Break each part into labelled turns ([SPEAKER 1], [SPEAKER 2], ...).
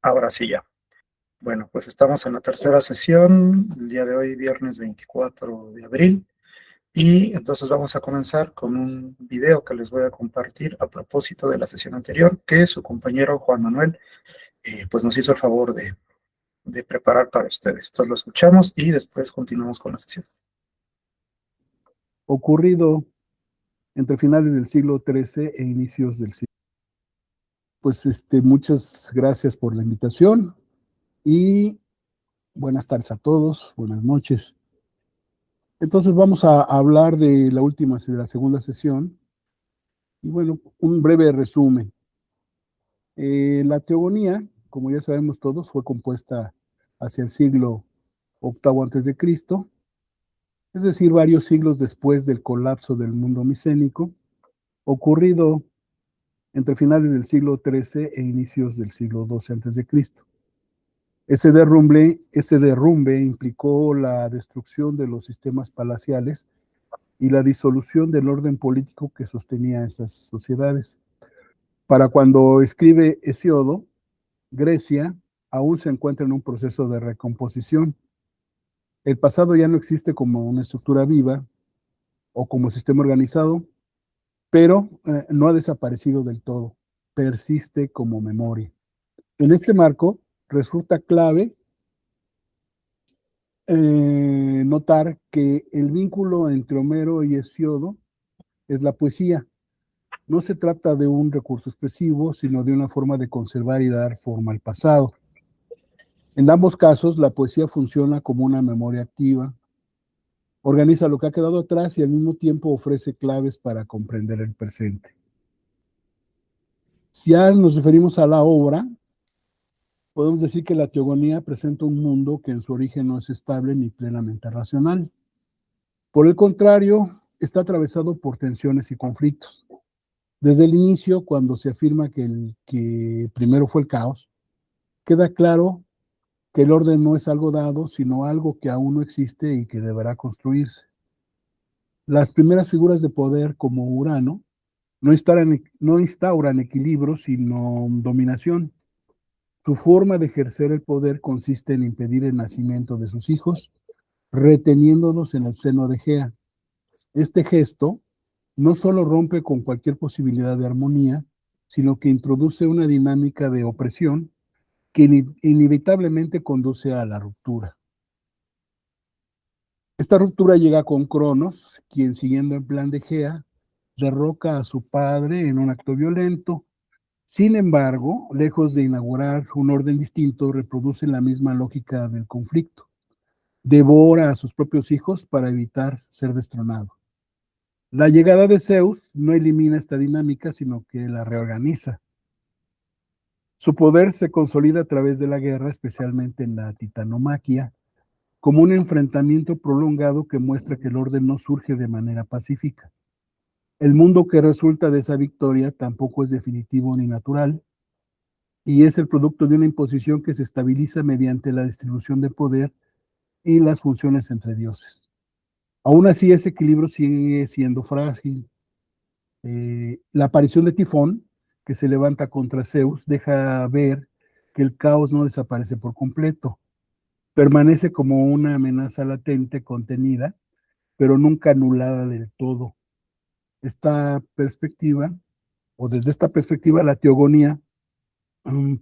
[SPEAKER 1] Ahora sí ya. Bueno, pues estamos en la tercera sesión, el día de hoy, viernes 24 de abril, y entonces vamos a comenzar con un video que les voy a compartir a propósito de la sesión anterior, que su compañero Juan Manuel pues nos hizo el favor de preparar para ustedes. Entonces lo escuchamos y después continuamos con la sesión.
[SPEAKER 2] Ocurrido entre finales del siglo XIII e inicios del siglo. Pues muchas gracias por la invitación y buenas tardes a todos, buenas noches. Entonces vamos a hablar de la segunda sesión y bueno, un breve resumen. La teogonía, como ya sabemos todos, fue compuesta hacia el siglo VIII antes de Cristo, es decir, varios siglos después del colapso del mundo micénico, ocurrido entre finales del siglo XIII e inicios del siglo XII antes de Cristo. Ese derrumbe implicó la destrucción de los sistemas palaciales y la disolución del orden político que sostenía esas sociedades. Para cuando escribe Hesíodo, Grecia aún se encuentra en un proceso de recomposición. El pasado ya no existe como una estructura viva o como sistema organizado, pero no ha desaparecido del todo, persiste como memoria. En este marco resulta clave notar que el vínculo entre Homero y Hesíodo es la poesía. No se trata de un recurso expresivo, sino de una forma de conservar y dar forma al pasado. En ambos casos, la poesía funciona como una memoria activa, organiza lo que ha quedado atrás y al mismo tiempo ofrece claves para comprender el presente. Si ya nos referimos a la obra, podemos decir que la teogonía presenta un mundo que en su origen no es estable ni plenamente racional. Por el contrario, está atravesado por tensiones y conflictos. Desde el inicio, cuando se afirma que el que primero fue el caos, queda claro que el orden no es algo dado, sino algo que aún no existe y que deberá construirse. Las primeras figuras de poder, como Urano, no instauran equilibrio, sino dominación. Su forma de ejercer el poder consiste en impedir el nacimiento de sus hijos, reteniéndolos en el seno de Gea. Este gesto no solo rompe con cualquier posibilidad de armonía, sino que introduce una dinámica de opresión que inevitablemente conduce a la ruptura. Esta ruptura llega con Cronos, quien, siguiendo el plan de Gea, derroca a su padre en un acto violento. Sin embargo, lejos de inaugurar un orden distinto, reproduce la misma lógica del conflicto. Devora a sus propios hijos para evitar ser destronado. La llegada de Zeus no elimina esta dinámica, sino que la reorganiza. Su poder se consolida a través de la guerra, especialmente en la titanomaquia, como un enfrentamiento prolongado que muestra que el orden no surge de manera pacífica. El mundo que resulta de esa victoria tampoco es definitivo ni natural, y es el producto de una imposición que se estabiliza mediante la distribución de poder y las funciones entre dioses. Aún así, ese equilibrio sigue siendo frágil. La aparición de Tifón, que se levanta contra Zeus, deja ver que el caos no desaparece por completo. Permanece como una amenaza latente, contenida, pero nunca anulada del todo. Desde esta perspectiva, la teogonía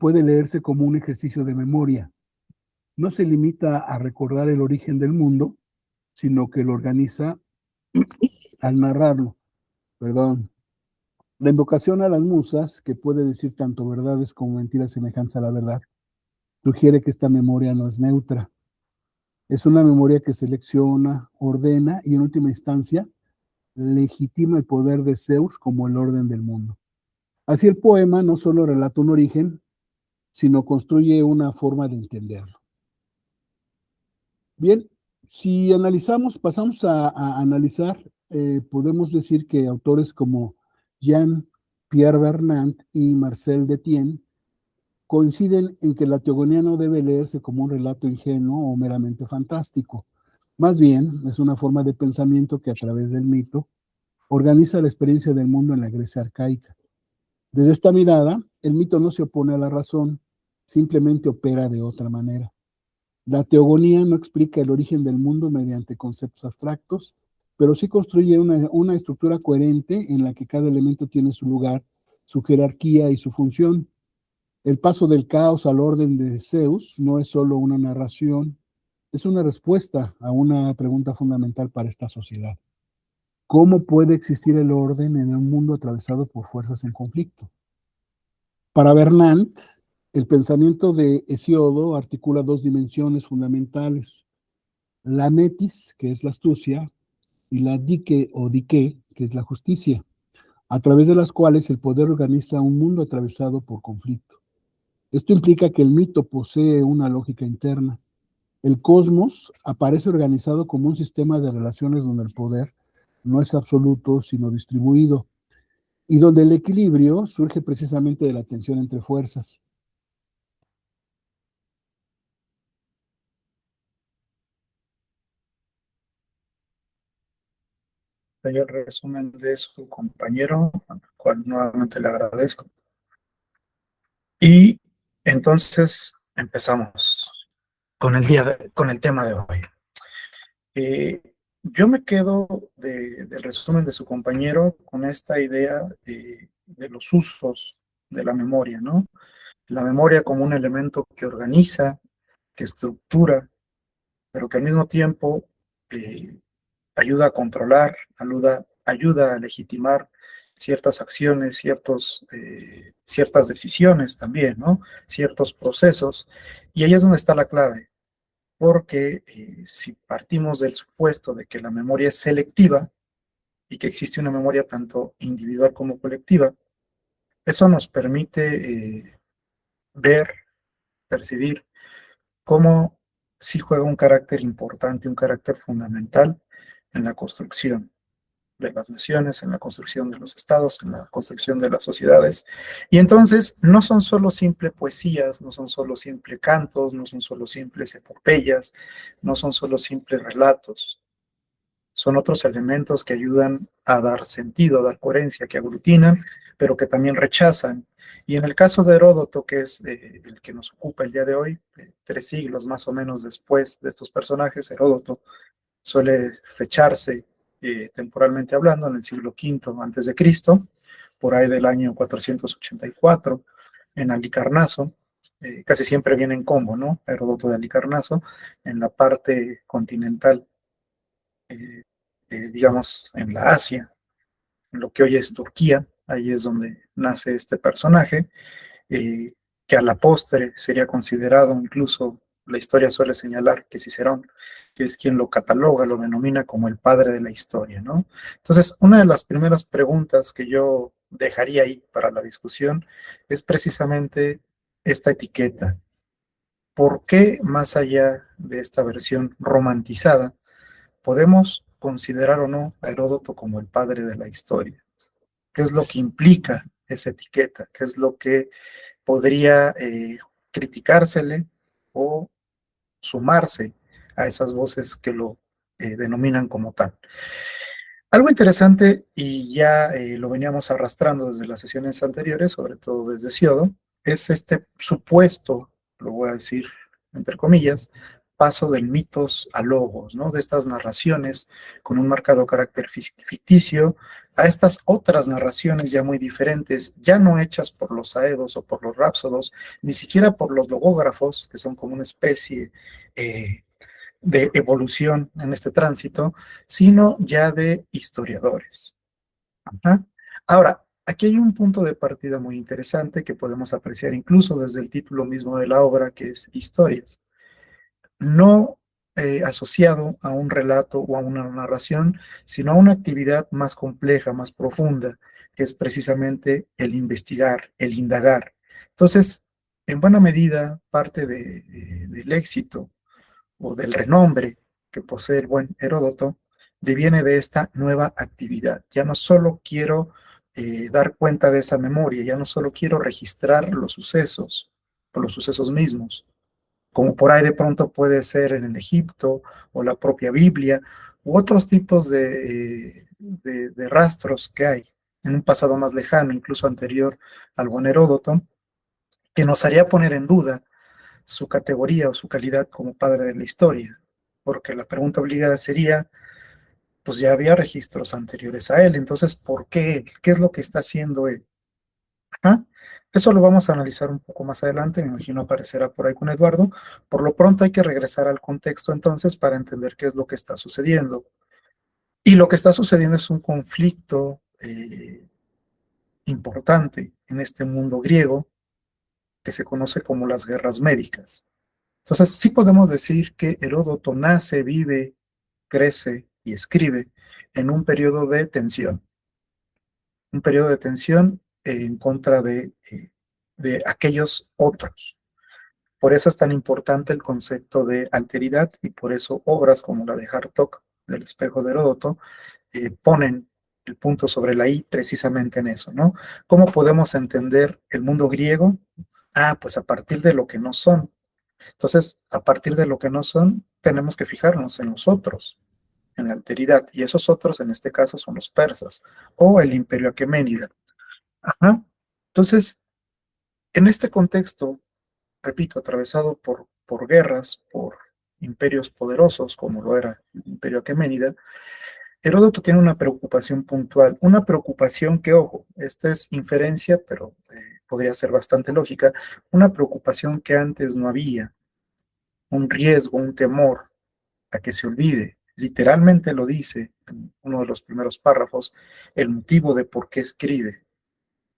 [SPEAKER 2] puede leerse como un ejercicio de memoria. No se limita a recordar el origen del mundo, sino que lo organiza al narrarlo. La invocación a las musas, que puede decir tanto verdades como mentiras semejantes a la verdad, sugiere que esta memoria no es neutra. Es una memoria que selecciona, ordena y, en última instancia, legitima el poder de Zeus como el orden del mundo. Así, el poema no solo relata un origen, sino construye una forma de entenderlo. Bien, si pasamos a analizar, podemos decir que autores como Jean-Pierre Vernant y Marcel Detienne coinciden en que la teogonía no debe leerse como un relato ingenuo o meramente fantástico. Más bien, es una forma de pensamiento que, a través del mito, organiza la experiencia del mundo en la Grecia arcaica. Desde esta mirada, el mito no se opone a la razón, simplemente opera de otra manera. La teogonía no explica el origen del mundo mediante conceptos abstractos, pero sí construye una estructura coherente en la que cada elemento tiene su lugar, su jerarquía y su función. El paso del caos al orden de Zeus no es solo una narración, es una respuesta a una pregunta fundamental para esta sociedad. ¿Cómo puede existir el orden en un mundo atravesado por fuerzas en conflicto? Para Bernard, el pensamiento de Hesiodo articula dos dimensiones fundamentales: la metis, que es la astucia, y la dike o dike, que es la justicia, a través de las cuales el poder organiza un mundo atravesado por conflicto. Esto implica que el mito posee una lógica interna. El cosmos aparece organizado como un sistema de relaciones donde el poder no es absoluto, sino distribuido, y donde el equilibrio surge precisamente de la tensión entre fuerzas.
[SPEAKER 1] Hay el resumen de su compañero, al cual nuevamente le agradezco. Y entonces empezamos con con el tema de hoy. Yo me quedo del resumen de su compañero con esta idea de los usos de la memoria, ¿no? La memoria como un elemento que organiza, que estructura, pero que al mismo tiempo eh, ayuda a controlar, ayuda a legitimar ciertas acciones, ciertas decisiones también, ¿no? Ciertos procesos. Y ahí es donde está la clave, porque si partimos del supuesto de que la memoria es selectiva y que existe una memoria tanto individual como colectiva, eso nos permite ver, percibir cómo sí juega un carácter importante, un carácter fundamental en la construcción de las naciones, en la construcción de los estados, en la construcción de las sociedades. Y entonces no son solo simples poesías, no son solo simples cantos, no son solo simples epopeyas, no son solo simples relatos, son otros elementos que ayudan a dar sentido, a dar coherencia, que aglutinan, pero que también rechazan. Y en el caso de Heródoto, que es el que nos ocupa el día de hoy, 3 siglos más o menos después de estos personajes, Heródoto suele fecharse temporalmente hablando en el siglo V antes de Cristo, por ahí del año 484, en Halicarnaso. Casi siempre viene en combo, ¿no? Heródoto de Halicarnaso, en la parte continental, eh, digamos, en la Asia, en lo que hoy es Turquía. Ahí es donde nace este personaje, eh, que a la postre sería considerado, incluso la historia suele señalar que Cicerón, que es quien lo cataloga, lo denomina como el padre de la historia, ¿no? Entonces, una de las primeras preguntas que yo dejaría ahí para la discusión es precisamente esta etiqueta. ¿Por qué, más allá de esta versión romantizada, podemos considerar o no a Heródoto como el padre de la historia? ¿Qué es lo que implica esa etiqueta? ¿Qué es lo que podría criticársele o sumarse a esas voces que lo denominan como tal? Algo interesante, y ya lo veníamos arrastrando desde las sesiones anteriores, sobre todo desde Siodo, es este supuesto, lo voy a decir entre comillas, paso del mitos a logos, ¿no? De estas narraciones con un marcado carácter ficticio a estas otras narraciones ya muy diferentes, ya no hechas por los aedos o por los rapsodos, ni siquiera por los logógrafos, que son como una especie eh, de evolución en este tránsito, sino ya de historiadores. Ajá. Ahora, aquí hay un punto de partida muy interesante que podemos apreciar incluso desde el título mismo de la obra, que es Historias. No asociado a un relato o a una narración, sino a una actividad más compleja, más profunda, que es precisamente el investigar, el indagar. Entonces, en buena medida, parte del éxito o del renombre que posee el buen Heródoto deviene de esta nueva actividad. Ya no solo quiero dar cuenta de esa memoria, ya no solo quiero registrar los sucesos o los sucesos mismos, como por ahí de pronto puede ser en el Egipto o la propia Biblia u otros tipos de rastros que hay en un pasado más lejano, incluso anterior al buen Heródoto, que nos haría poner en duda su categoría o su calidad como padre de la historia, porque la pregunta obligada sería, pues ya había registros anteriores a él, entonces, ¿por qué él? ¿Qué es lo que está haciendo él? Ajá. Eso lo vamos a analizar un poco más adelante, me imagino aparecerá por ahí con Eduardo. Por lo pronto hay que regresar al contexto entonces para entender qué es lo que está sucediendo. Y lo que está sucediendo es un conflicto importante en este mundo griego que se conoce como las guerras médicas. Entonces, sí podemos decir que Heródoto nace, vive, crece y escribe en un periodo de tensión en contra de aquellos otros. Por eso es tan importante el concepto de alteridad y por eso obras como la de Hartok, del espejo de Heródoto, ponen el punto sobre la I precisamente en eso, ¿no? ¿Cómo podemos entender el mundo griego? Ah, pues a partir de lo que no son. Entonces, a partir de lo que no son, tenemos que fijarnos en los otros, en la alteridad. Y esos otros, en este caso, son los persas o el imperio aqueménida. Ajá. Entonces, en este contexto, repito, atravesado por guerras, por imperios poderosos, como lo era el imperio aqueménida, Heródoto tiene una preocupación puntual, una preocupación que, ojo, esta es inferencia, pero podría ser bastante lógica, una preocupación que antes no había, un riesgo, un temor a que se olvide. Literalmente lo dice en uno de los primeros párrafos, el motivo de por qué escribe.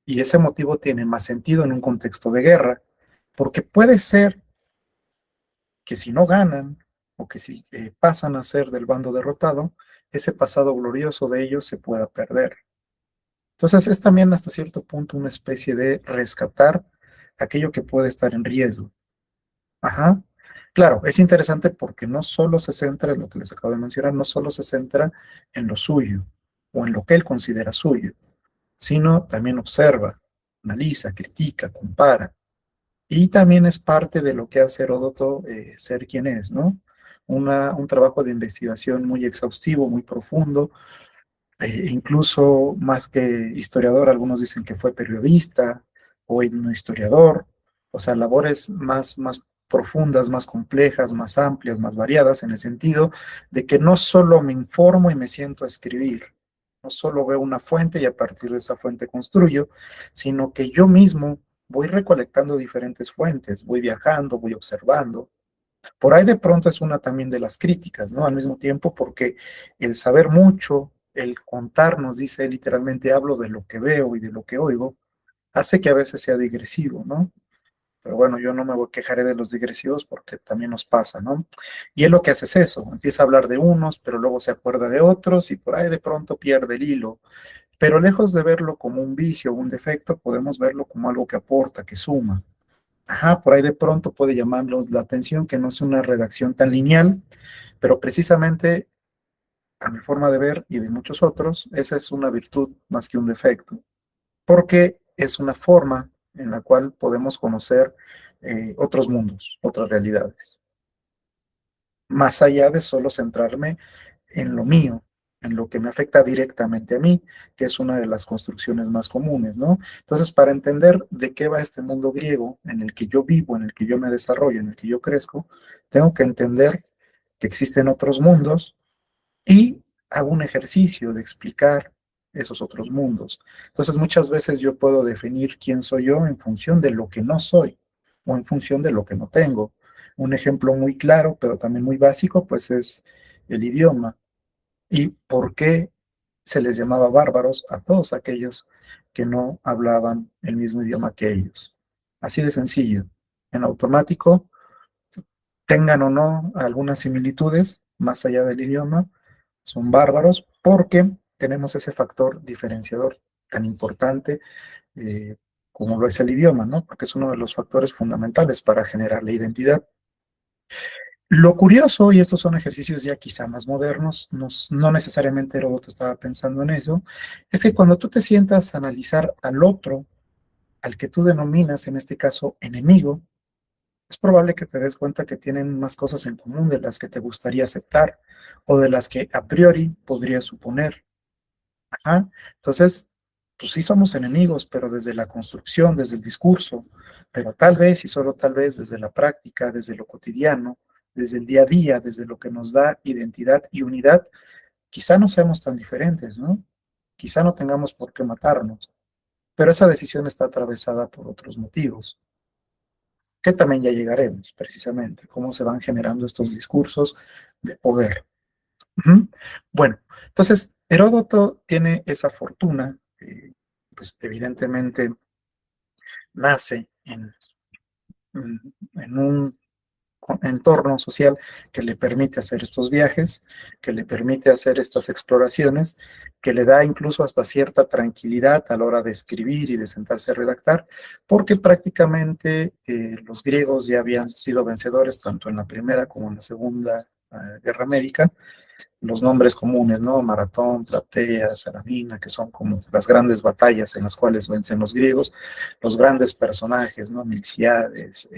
[SPEAKER 1] Y ese motivo tiene más sentido en un contexto de guerra, porque puede ser que si no ganan o que si pasan a ser del bando derrotado, ese pasado glorioso de ellos se pueda perder. Entonces es también hasta cierto punto una especie de rescatar aquello que puede estar en riesgo. Ajá. Claro, es interesante porque no solo se centra, es lo que les acabo de mencionar, no solo se centra en lo suyo o en lo que él considera suyo, sino también observa, analiza, critica, compara. Y también es parte de lo que hace Heródoto ser quien es, ¿no? Un trabajo de investigación muy exhaustivo, muy profundo, incluso más que historiador, algunos dicen que fue periodista o historiador, o sea, labores más profundas, más complejas, más amplias, más variadas, en el sentido de que no solo me informo y me siento a escribir, no solo veo una fuente y a partir de esa fuente construyo, sino que yo mismo voy recolectando diferentes fuentes, voy viajando, voy observando. Por ahí de pronto es una también de las críticas, ¿no? Al mismo tiempo, porque el saber mucho, el contarnos, dice literalmente, hablo de lo que veo y de lo que oigo, hace que a veces sea digresivo, ¿no? Pero bueno, yo no me quejaré de los digresivos porque también nos pasa, ¿no? Y él lo que hace es eso, empieza a hablar de unos, pero luego se acuerda de otros y por ahí de pronto pierde el hilo. Pero lejos de verlo como un vicio o un defecto, podemos verlo como algo que aporta, que suma. Ajá, por ahí de pronto puede llamarlos la atención que no es una redacción tan lineal, pero precisamente a mi forma de ver y de muchos otros, esa es una virtud más que un defecto, porque es una forma en la cual podemos conocer otros mundos, otras realidades, más allá de solo centrarme en lo mío, en lo que me afecta directamente a mí, que es una de las construcciones más comunes, ¿no? Entonces, para entender de qué va este mundo griego en el que yo vivo, en el que yo me desarrollo, en el que yo crezco, tengo que entender que existen otros mundos y hago un ejercicio de explicar esos otros mundos. Entonces, muchas veces yo puedo definir quién soy yo en función de lo que no soy o en función de lo que no tengo. Un ejemplo muy claro, pero también muy básico, pues es el idioma y por qué se les llamaba bárbaros a todos aquellos que no hablaban el mismo idioma que ellos. Así de sencillo. En automático, tengan o no algunas similitudes más allá del idioma, son bárbaros porque tenemos ese factor diferenciador tan importante eh, como lo es el idioma, ¿no? Porque es uno de los factores fundamentales para generar la identidad. Lo curioso, y estos son ejercicios ya quizá más modernos, no necesariamente Heródoto estaba pensando en eso, es que cuando tú te sientas a analizar al otro, al que tú denominas en este caso enemigo, es probable que te des cuenta que tienen más cosas en común de las que te gustaría aceptar o de las que a priori podrías suponer. Ajá. Entonces, pues sí somos enemigos, pero desde la construcción, desde el discurso, pero tal vez y solo tal vez desde la práctica, desde lo cotidiano, desde el día a día, desde lo que nos da identidad y unidad, quizá no seamos tan diferentes, ¿no? Quizá no tengamos por qué matarnos, pero esa decisión está atravesada por otros motivos, que también ya llegaremos, precisamente, cómo se van generando estos discursos de poder. Ujú. Bueno, entonces Heródoto tiene esa fortuna, pues evidentemente nace en un entorno social que le permite hacer estos viajes, que le permite hacer estas exploraciones, que le da incluso hasta cierta tranquilidad a la hora de escribir y de sentarse a redactar, porque prácticamente los griegos ya habían sido vencedores tanto en la Primera como en la Segunda Guerra Médica, los nombres comunes, ¿no? Maratón, Platea, Salamina, que son como las grandes batallas en las cuales vencen los griegos, los grandes personajes, ¿no? Milciades,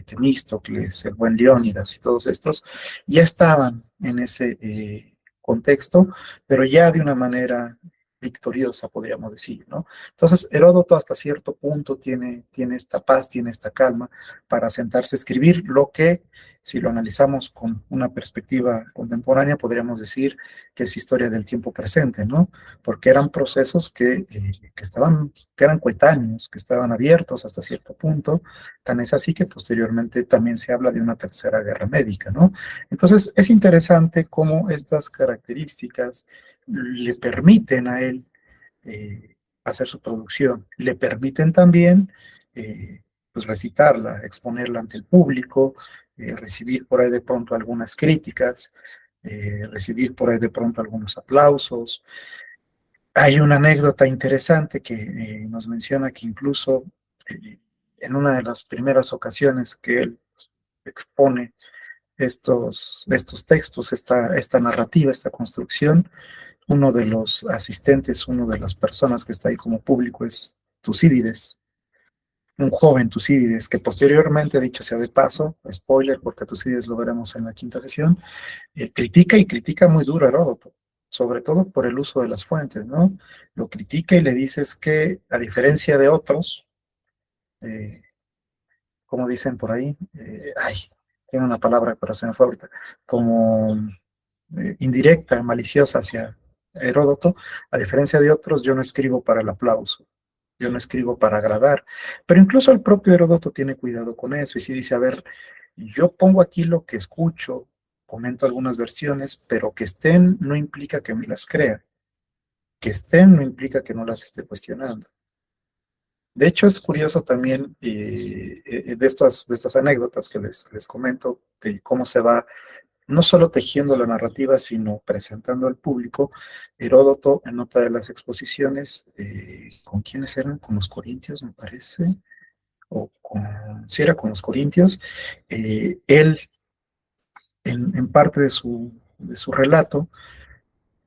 [SPEAKER 1] Temístocles, el buen Leónidas y todos estos, ya estaban en ese contexto, pero ya de una manera victoriosa, podríamos decir, ¿no? Entonces, Heródoto hasta cierto punto tiene esta paz, tiene esta calma para sentarse a escribir lo que si lo analizamos con una perspectiva contemporánea, podríamos decir que es historia del tiempo presente, ¿no? Porque eran procesos que eran coetáneos, que estaban abiertos hasta cierto punto, tan es así que posteriormente también se habla de una tercera guerra médica, ¿no? Entonces, es interesante cómo estas características le permiten a él hacer su producción, le permiten también pues recitarla, exponerla ante el público, recibir por ahí de pronto algunas críticas, recibir por ahí de pronto algunos aplausos. Hay una anécdota interesante que nos menciona que incluso en una de las primeras ocasiones que él expone estos textos, esta narrativa, esta construcción, uno de los asistentes, una de las personas que está ahí como público es Tucídides, un joven Tucídides, que posteriormente, dicho sea de paso, spoiler, porque a Tucídides lo veremos en la quinta sesión, critica y critica muy duro a Heródoto, sobre todo por el uso de las fuentes, ¿no? Lo critica y le dice es que, a diferencia de otros, eh, como dicen por ahí, tiene una palabra, pero se me fue ahorita, como indirecta, maliciosa hacia Heródoto, a diferencia de otros, yo no escribo para el aplauso, yo no escribo para agradar, pero incluso el propio Heródoto tiene cuidado con eso y sí dice, a ver, yo pongo aquí lo que escucho, comento algunas versiones, pero que estén no implica que me las crea, que estén no implica que no las esté cuestionando. De hecho, es curioso también de estas anécdotas que les comento, de cómo se va no solo tejiendo la narrativa, sino presentando al público. Heródoto, en otra de las exposiciones, ¿con quiénes eran? Con los corintios, me parece, si era con los corintios, él, en parte de su relato,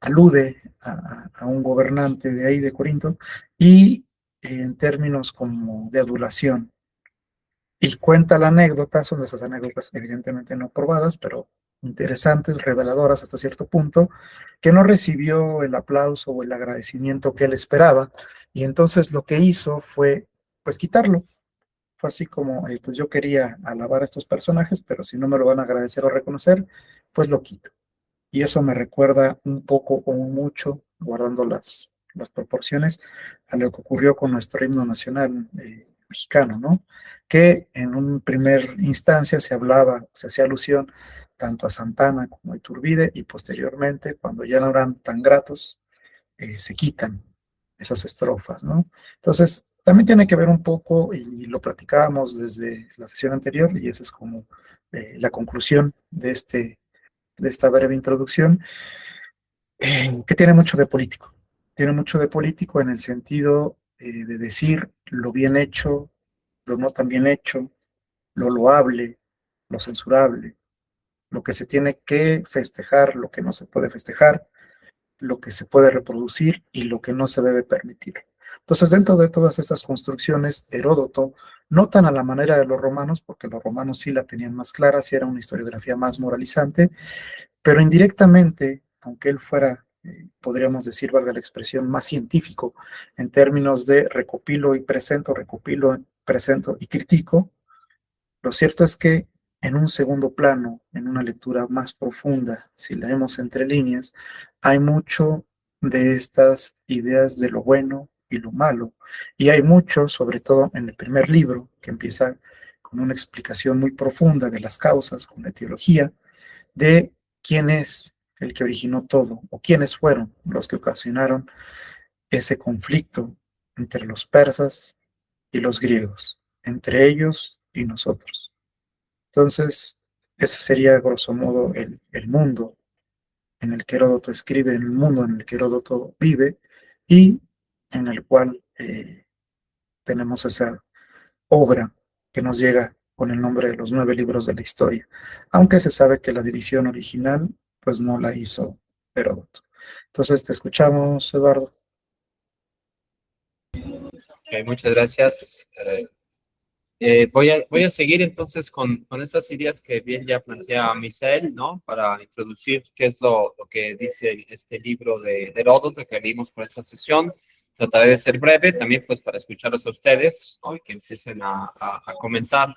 [SPEAKER 1] alude a un gobernante de ahí, de Corinto, y en términos como de adulación, y cuenta la anécdota, son de esas anécdotas evidentemente no probadas, pero interesantes, reveladoras hasta cierto punto, que no recibió el aplauso o el agradecimiento que él esperaba, y entonces lo que hizo fue, pues, quitarlo. Fue así como, pues yo quería alabar a estos personajes, pero si no me lo van a agradecer o reconocer, pues lo quito. Y eso me recuerda un poco o un mucho, guardando las proporciones, a lo que ocurrió con nuestro himno nacional mexicano, ¿no? Que en un primer instancia se hacía alusión tanto a Santana como a Iturbide, y posteriormente, cuando ya no eran tan gratos, se quitan esas estrofas, ¿no? Entonces, también tiene que ver un poco, y lo platicábamos desde la sesión anterior, y esa es como la conclusión de esta breve introducción, que tiene mucho de político. Tiene mucho de político en el sentido de decir lo bien hecho, lo no tan bien hecho, lo loable, lo censurable, lo que se tiene que festejar, lo que no se puede festejar, lo que se puede reproducir y lo que no se debe permitir. Entonces, dentro de todas estas construcciones, Heródoto, no tan a la manera de los romanos, porque los romanos sí la tenían más clara, sí era una historiografía más moralizante, pero indirectamente, aunque él fuera podríamos decir, valga la expresión, más científico en términos de recopilo y critico, lo cierto es que en un segundo plano, en una lectura más profunda, si leemos entre líneas, hay mucho de estas ideas de lo bueno y lo malo. Y hay mucho, sobre todo en el primer libro, que empieza con una explicación muy profunda de las causas, con la etiología, de quién es el que originó todo o quiénes fueron los que ocasionaron ese conflicto entre los persas y los griegos, entre ellos y nosotros. Entonces, ese sería, grosso modo, el mundo en el que Heródoto escribe, el mundo en el que Heródoto vive y en el cual tenemos esa obra que nos llega con el nombre de los 9 libros de la historia, aunque se sabe que la división original pues no la hizo Heródoto. Entonces te escuchamos, Eduardo.
[SPEAKER 3] Okay, muchas gracias. Voy a seguir entonces con estas ideas que bien ya plantea Misael, ¿no? Para introducir qué es lo que dice este libro de Heródoto que leímos por esta sesión. Trataré de ser breve también pues para escucharlos a ustedes, ¿no? Y que empiecen a comentar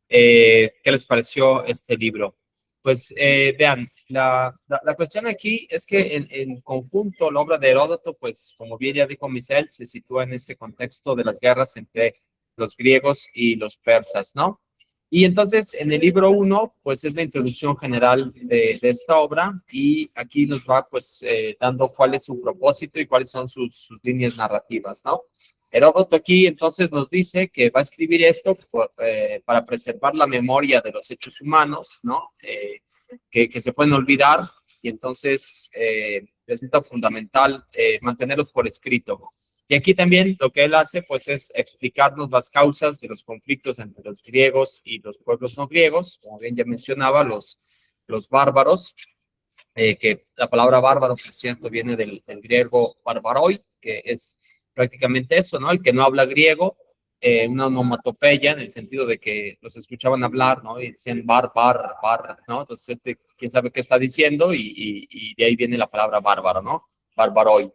[SPEAKER 3] qué les pareció este libro. Pues vean, la cuestión aquí es que en conjunto la obra de Heródoto, pues como bien ya dijo Misael, se sitúa en este contexto de las guerras entre los griegos y los persas, ¿no? Y entonces en el libro 1, pues es la introducción general de esta obra y aquí nos va pues dando cuál es su propósito y cuáles son sus líneas narrativas, ¿no? Heródoto aquí entonces nos dice que va a escribir esto para preservar la memoria de los hechos humanos, ¿no? Que se pueden olvidar y entonces resulta fundamental mantenerlos por escrito. Y aquí también lo que él hace, pues, es explicarnos las causas de los conflictos entre los griegos y los pueblos no griegos, como bien ya mencionaba, los bárbaros, que la palabra bárbaro, por cierto, viene del griego barbaroi, que es prácticamente eso, ¿no? El que no habla griego, una onomatopeya en el sentido de que los escuchaban hablar, ¿no? Y decían bar, ¿no? Entonces, quién sabe qué está diciendo y de ahí viene la palabra bárbaro, ¿no? Barbaroi.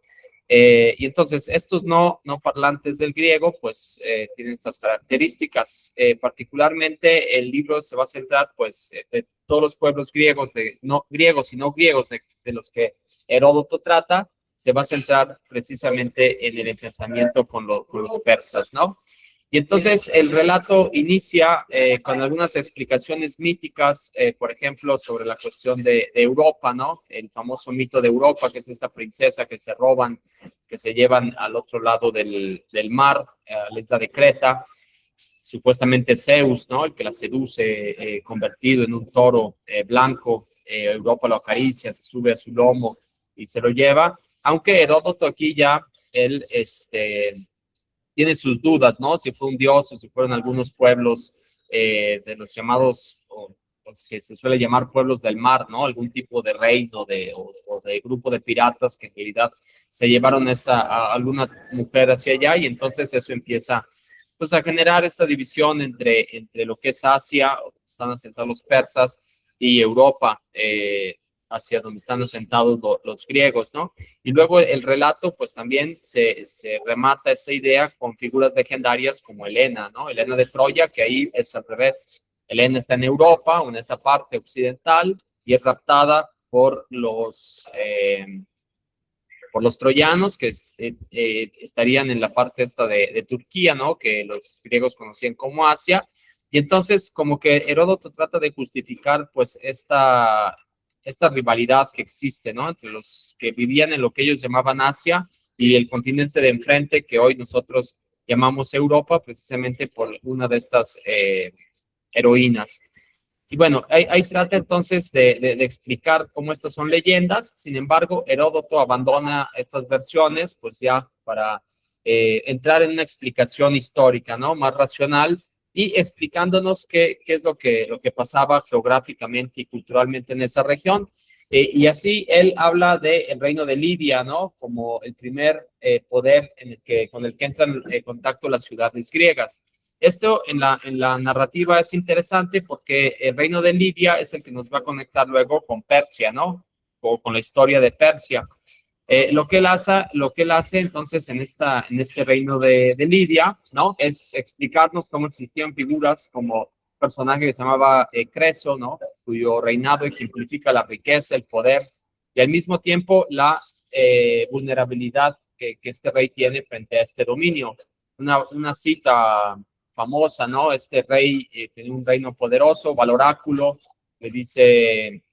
[SPEAKER 3] Y entonces estos no parlantes del griego pues tienen estas características. Particularmente el libro se va a centrar pues de todos los pueblos griegos, no griegos y no griegos de los que Heródoto trata, se va a centrar precisamente en el enfrentamiento con los persas, ¿no? Y entonces el relato inicia con algunas explicaciones míticas, por ejemplo, sobre la cuestión de Europa, ¿no? El famoso mito de Europa, que es esta princesa que se roban, que se llevan al otro lado del mar, a la isla de Creta. Supuestamente Zeus, ¿no? El que la seduce, convertido en un toro blanco. Europa lo acaricia, se sube a su lomo y se lo lleva. Aunque Heródoto aquí ya, él, tiene sus dudas, ¿no? Si fue un dios o si fueron algunos pueblos de los llamados, o que se suele llamar pueblos del mar, ¿no? Algún tipo de reino o de grupo de piratas que en realidad se llevaron a alguna mujer hacia allá y entonces eso empieza pues a generar esta división entre lo que es Asia, donde están asentados los persas, y Europa, hacia donde están asentados los griegos, ¿no? Y luego el relato, pues también se remata esta idea con figuras legendarias como Helena, ¿no? Helena de Troya, que ahí es al revés. Helena está en Europa, en esa parte occidental, y es raptada por los troyanos que estarían en la parte esta de Turquía, ¿no? Que los griegos conocían como Asia. Y entonces como que Heródoto trata de justificar pues esta rivalidad que existe, ¿no? Entre los que vivían en lo que ellos llamaban Asia y el continente de enfrente que hoy nosotros llamamos Europa, precisamente por una de estas heroínas. Y bueno, ahí trata entonces de explicar cómo estas son leyendas. Sin embargo, Heródoto abandona estas versiones, pues ya para entrar en una explicación histórica, ¿no? Más racional y explicándonos qué es lo que pasaba geográficamente y culturalmente en esa región. Y así él habla del reino de Lidia, ¿no? Como el primer poder con el que entran en contacto las ciudades griegas. Esto en la narrativa es interesante porque el reino de Lidia es el que nos va a conectar luego con Persia, ¿no? O con la historia de Persia. Lo que él hace entonces en este reino de Lidia, ¿no? Es explicarnos cómo existían figuras como personaje que se llamaba Creso, ¿no? Cuyo reinado ejemplifica la riqueza, el poder y al mismo tiempo la vulnerabilidad que este rey tiene frente a este dominio. Una cita famosa, ¿no? Este rey tiene un reino poderoso, va al oráculo, le dice,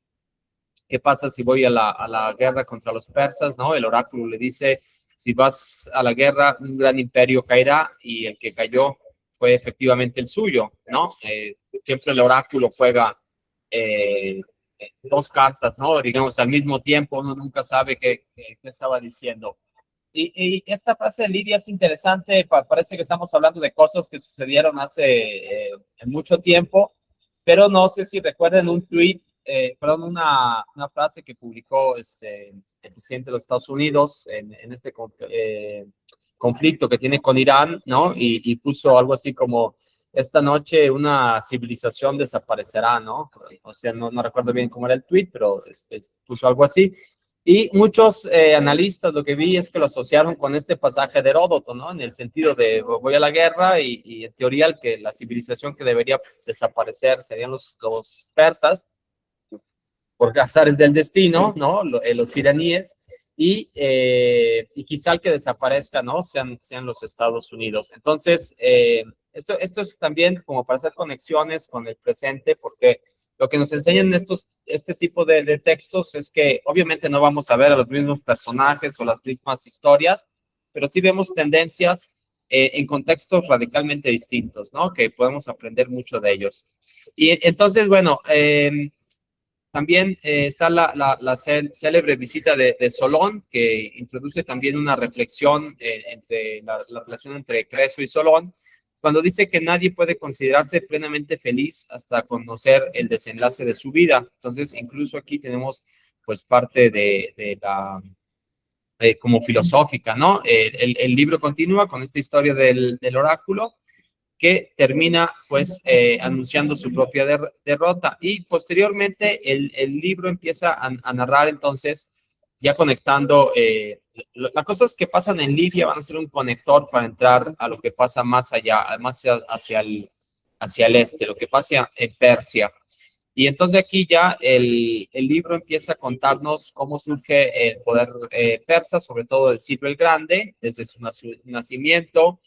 [SPEAKER 3] ¿qué pasa si voy a la guerra contra los persas? ¿No? El oráculo le dice, si vas a la guerra, un gran imperio caerá y el que cayó fue efectivamente el suyo, ¿no? Siempre el oráculo juega dos cartas, ¿no? Digamos, al mismo tiempo, uno nunca sabe qué estaba diciendo. Y esta frase de Lidia es interesante, parece que estamos hablando de cosas que sucedieron hace mucho tiempo, pero no sé si recuerdan un tweet, una frase que publicó el presidente de los Estados Unidos en este conflicto que tiene con Irán, ¿no? Y puso algo así como, esta noche una civilización desaparecerá, ¿no? O sea, no recuerdo bien cómo era el tweet, pero puso algo así. Y muchos analistas lo que vi es que lo asociaron con este pasaje de Heródoto, ¿no? En el sentido de voy a la guerra y en teoría la civilización que debería desaparecer serían los persas, por azares del destino, ¿no? Los iraníes, y quizá el que desaparezca, ¿no? Sean los Estados Unidos. Entonces, esto es también como para hacer conexiones con el presente, porque lo que nos enseñan este tipo de textos es que obviamente no vamos a ver a los mismos personajes o las mismas historias, pero sí vemos tendencias en contextos radicalmente distintos, ¿no? Que podemos aprender mucho de ellos. Y entonces, bueno, también está la célebre visita de Solón, que introduce también una reflexión entre la relación entre Creso y Solón, cuando dice que nadie puede considerarse plenamente feliz hasta conocer el desenlace de su vida. Entonces, incluso aquí tenemos pues parte de la como filosófica, ¿no? El libro continúa con esta historia del oráculo, que termina pues anunciando su propia derrota y posteriormente el libro empieza a narrar entonces ya conectando las cosas que pasan en Libia van a ser un conector para entrar a lo que pasa más allá, más hacia el este, lo que pasa en Persia. Y entonces aquí ya el libro empieza a contarnos cómo surge el poder persa, sobre todo del Ciro el Grande, desde su nacimiento,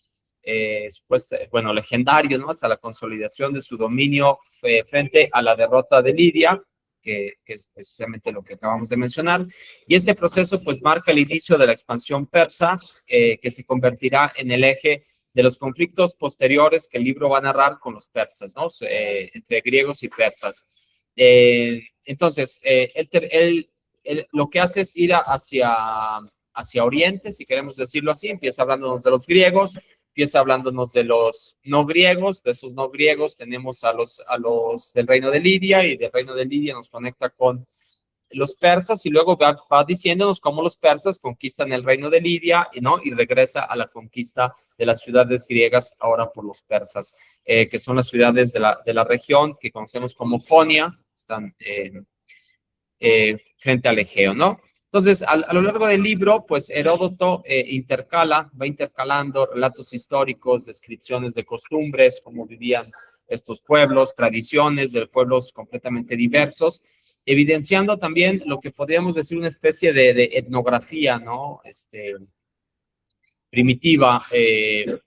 [SPEAKER 3] bueno, legendario, ¿no? Hasta la consolidación de su dominio frente a la derrota de Lidia, que es precisamente lo que acabamos de mencionar. Y este proceso pues marca el inicio de la expansión persa, que se convertirá en el eje de los conflictos posteriores que el libro va a narrar con los persas, ¿no? Entre griegos y persas. Entonces, lo que hace es ir hacia Oriente, si queremos decirlo así, empieza hablándonos de los griegos, empieza hablándonos de los no griegos, de esos no griegos tenemos a los del reino de Lidia, y del reino de Lidia nos conecta con los persas, y luego va diciéndonos cómo los persas conquistan el reino de Lidia, ¿no? Y regresa a la conquista de las ciudades griegas ahora por los persas, que son las ciudades de la región que conocemos como Jonia, están frente al Egeo, ¿no? Entonces, a lo largo del libro, pues Heródoto va intercalando relatos históricos, descripciones de costumbres, cómo vivían estos pueblos, tradiciones de pueblos completamente diversos, evidenciando también lo que podríamos decir una especie de etnografía, ¿no? Primitiva,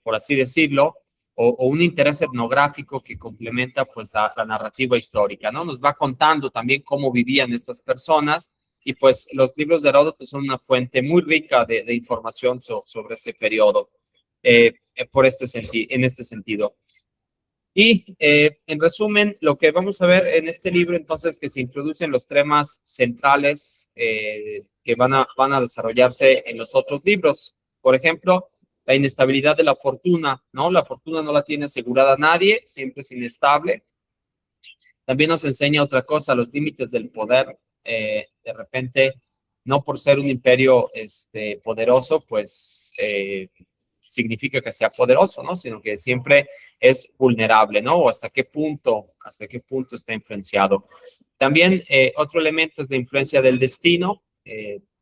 [SPEAKER 3] por así decirlo, o un interés etnográfico que complementa pues la narrativa histórica, ¿no? Nos va contando también cómo vivían estas personas, y pues los libros de Heródoto son una fuente muy rica de información sobre ese periodo, en este sentido. Y en resumen, lo que vamos a ver en este libro entonces, que se introducen los temas centrales que van a desarrollarse en los otros libros. Por ejemplo, la inestabilidad de la fortuna, ¿no? La fortuna no la tiene asegurada nadie, siempre es inestable. También nos enseña otra cosa, los límites del poder. De repente, no por ser un imperio poderoso, pues significa que sea poderoso, ¿no? Sino que siempre es vulnerable, ¿no? O hasta qué punto está influenciado. También otro elemento es la influencia del destino.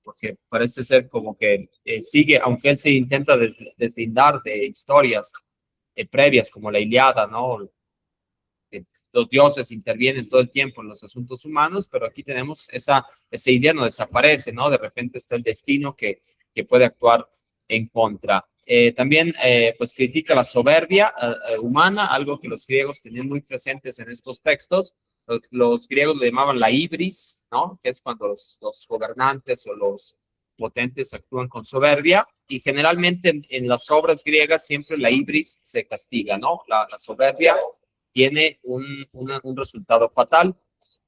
[SPEAKER 3] porque parece ser como que sigue, aunque él se intenta deslindar de historias previas como la Ilíada, ¿no? Los dioses intervienen todo el tiempo en los asuntos humanos, pero aquí tenemos esa idea no desaparece, ¿no? De repente está el destino que puede actuar en contra. También, pues, critica la soberbia humana, algo que los griegos tenían muy presentes en estos textos. Los griegos le llamaban la ibris, ¿no? Que es cuando los gobernantes o los potentes actúan con soberbia, y generalmente en las obras griegas siempre la ibris se castiga, ¿no? La soberbia tiene un resultado fatal.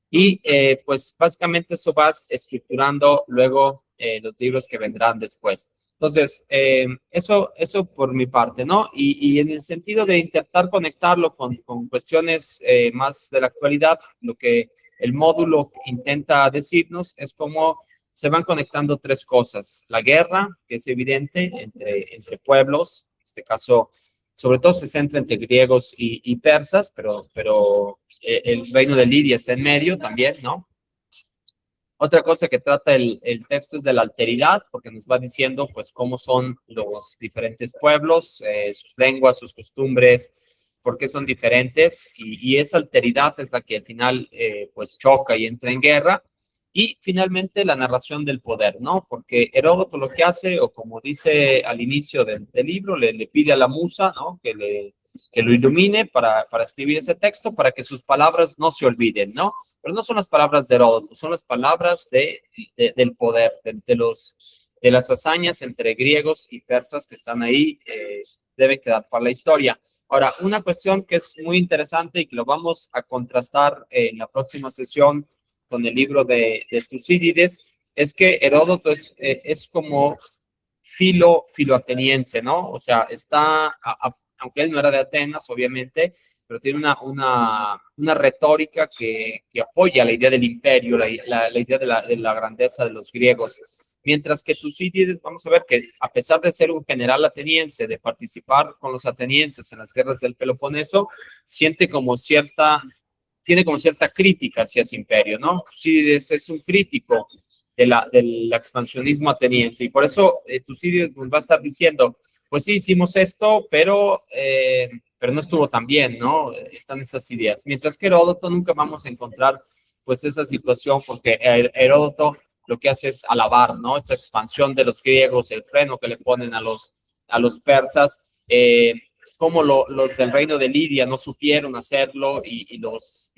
[SPEAKER 3] Y pues básicamente eso va estructurando luego los libros que vendrán después. Entonces, eso por mi parte, ¿no? Y en el sentido de intentar conectarlo con cuestiones más de la actualidad, lo que el módulo intenta decirnos es cómo se van conectando tres cosas. La guerra, que es evidente entre pueblos, en este caso sobre todo se centra entre griegos y persas, pero el reino de Lidia está en medio también, ¿no? Otra cosa que trata el texto es de la alteridad, porque nos va diciendo, pues, cómo son los diferentes pueblos, sus lenguas, sus costumbres, por qué son diferentes, y esa alteridad es la que al final, pues, choca y entra en guerra. Y finalmente la narración del poder, ¿no? Porque Heródoto lo que hace, o como dice al inicio del libro, le pide a la musa, ¿no? Que lo ilumine para escribir ese texto, para que sus palabras no se olviden, ¿no? Pero no son las palabras de Heródoto, son las palabras del poder, de las hazañas entre griegos y persas que están ahí, deben quedar para la historia. Ahora, una cuestión que es muy interesante y que lo vamos a contrastar en la próxima sesión con el libro de Tucídides, es que Heródoto es como filoateniense, ¿no? O sea, aunque él no era de Atenas, obviamente, pero tiene una retórica que apoya la idea del imperio, la idea de la grandeza de los griegos. Mientras que Tucídides, vamos a ver que a pesar de ser un general ateniense, de participar con los atenienses en las guerras del Peloponeso, tiene como cierta crítica hacia ese imperio, ¿no? Tucídides es un crítico del expansionismo ateniense, y por eso Tucídides nos va a estar diciendo, pues sí, hicimos esto, pero no estuvo tan bien, ¿no? Están esas ideas. Mientras que Heródoto nunca vamos a encontrar, pues, esa situación, porque Heródoto lo que hace es alabar, ¿no? Esta expansión de los griegos, el freno que le ponen a los persas, cómo los del reino de Lidia no supieron hacerlo y los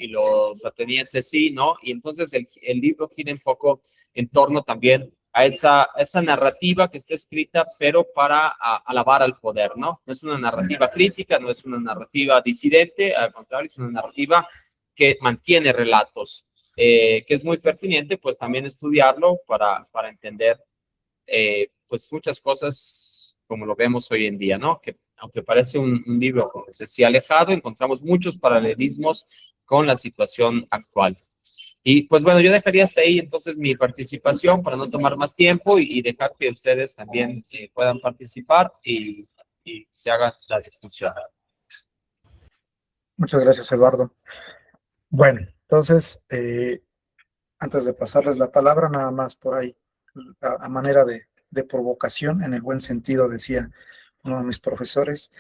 [SPEAKER 3] atenienses sí, ¿no? Y entonces el libro gira un poco en torno también a esa narrativa que está escrita, pero para alabar al poder, ¿no? No es una narrativa crítica, no es una narrativa disidente, al contrario, es una narrativa que mantiene relatos, que es muy pertinente, pues, también estudiarlo para entender, pues, muchas cosas como lo vemos hoy en día, ¿no? Que aunque parece un libro, como les decía, alejado, encontramos muchos paralelismos con la situación actual. Y pues bueno, yo dejaría hasta ahí entonces mi participación para no tomar más tiempo y dejar que ustedes también puedan participar y se haga la discusión.
[SPEAKER 1] Muchas gracias, Eduardo. Bueno, entonces, antes de pasarles la palabra, nada más por ahí, a manera de provocación, en el buen sentido, decía uno de mis profesores,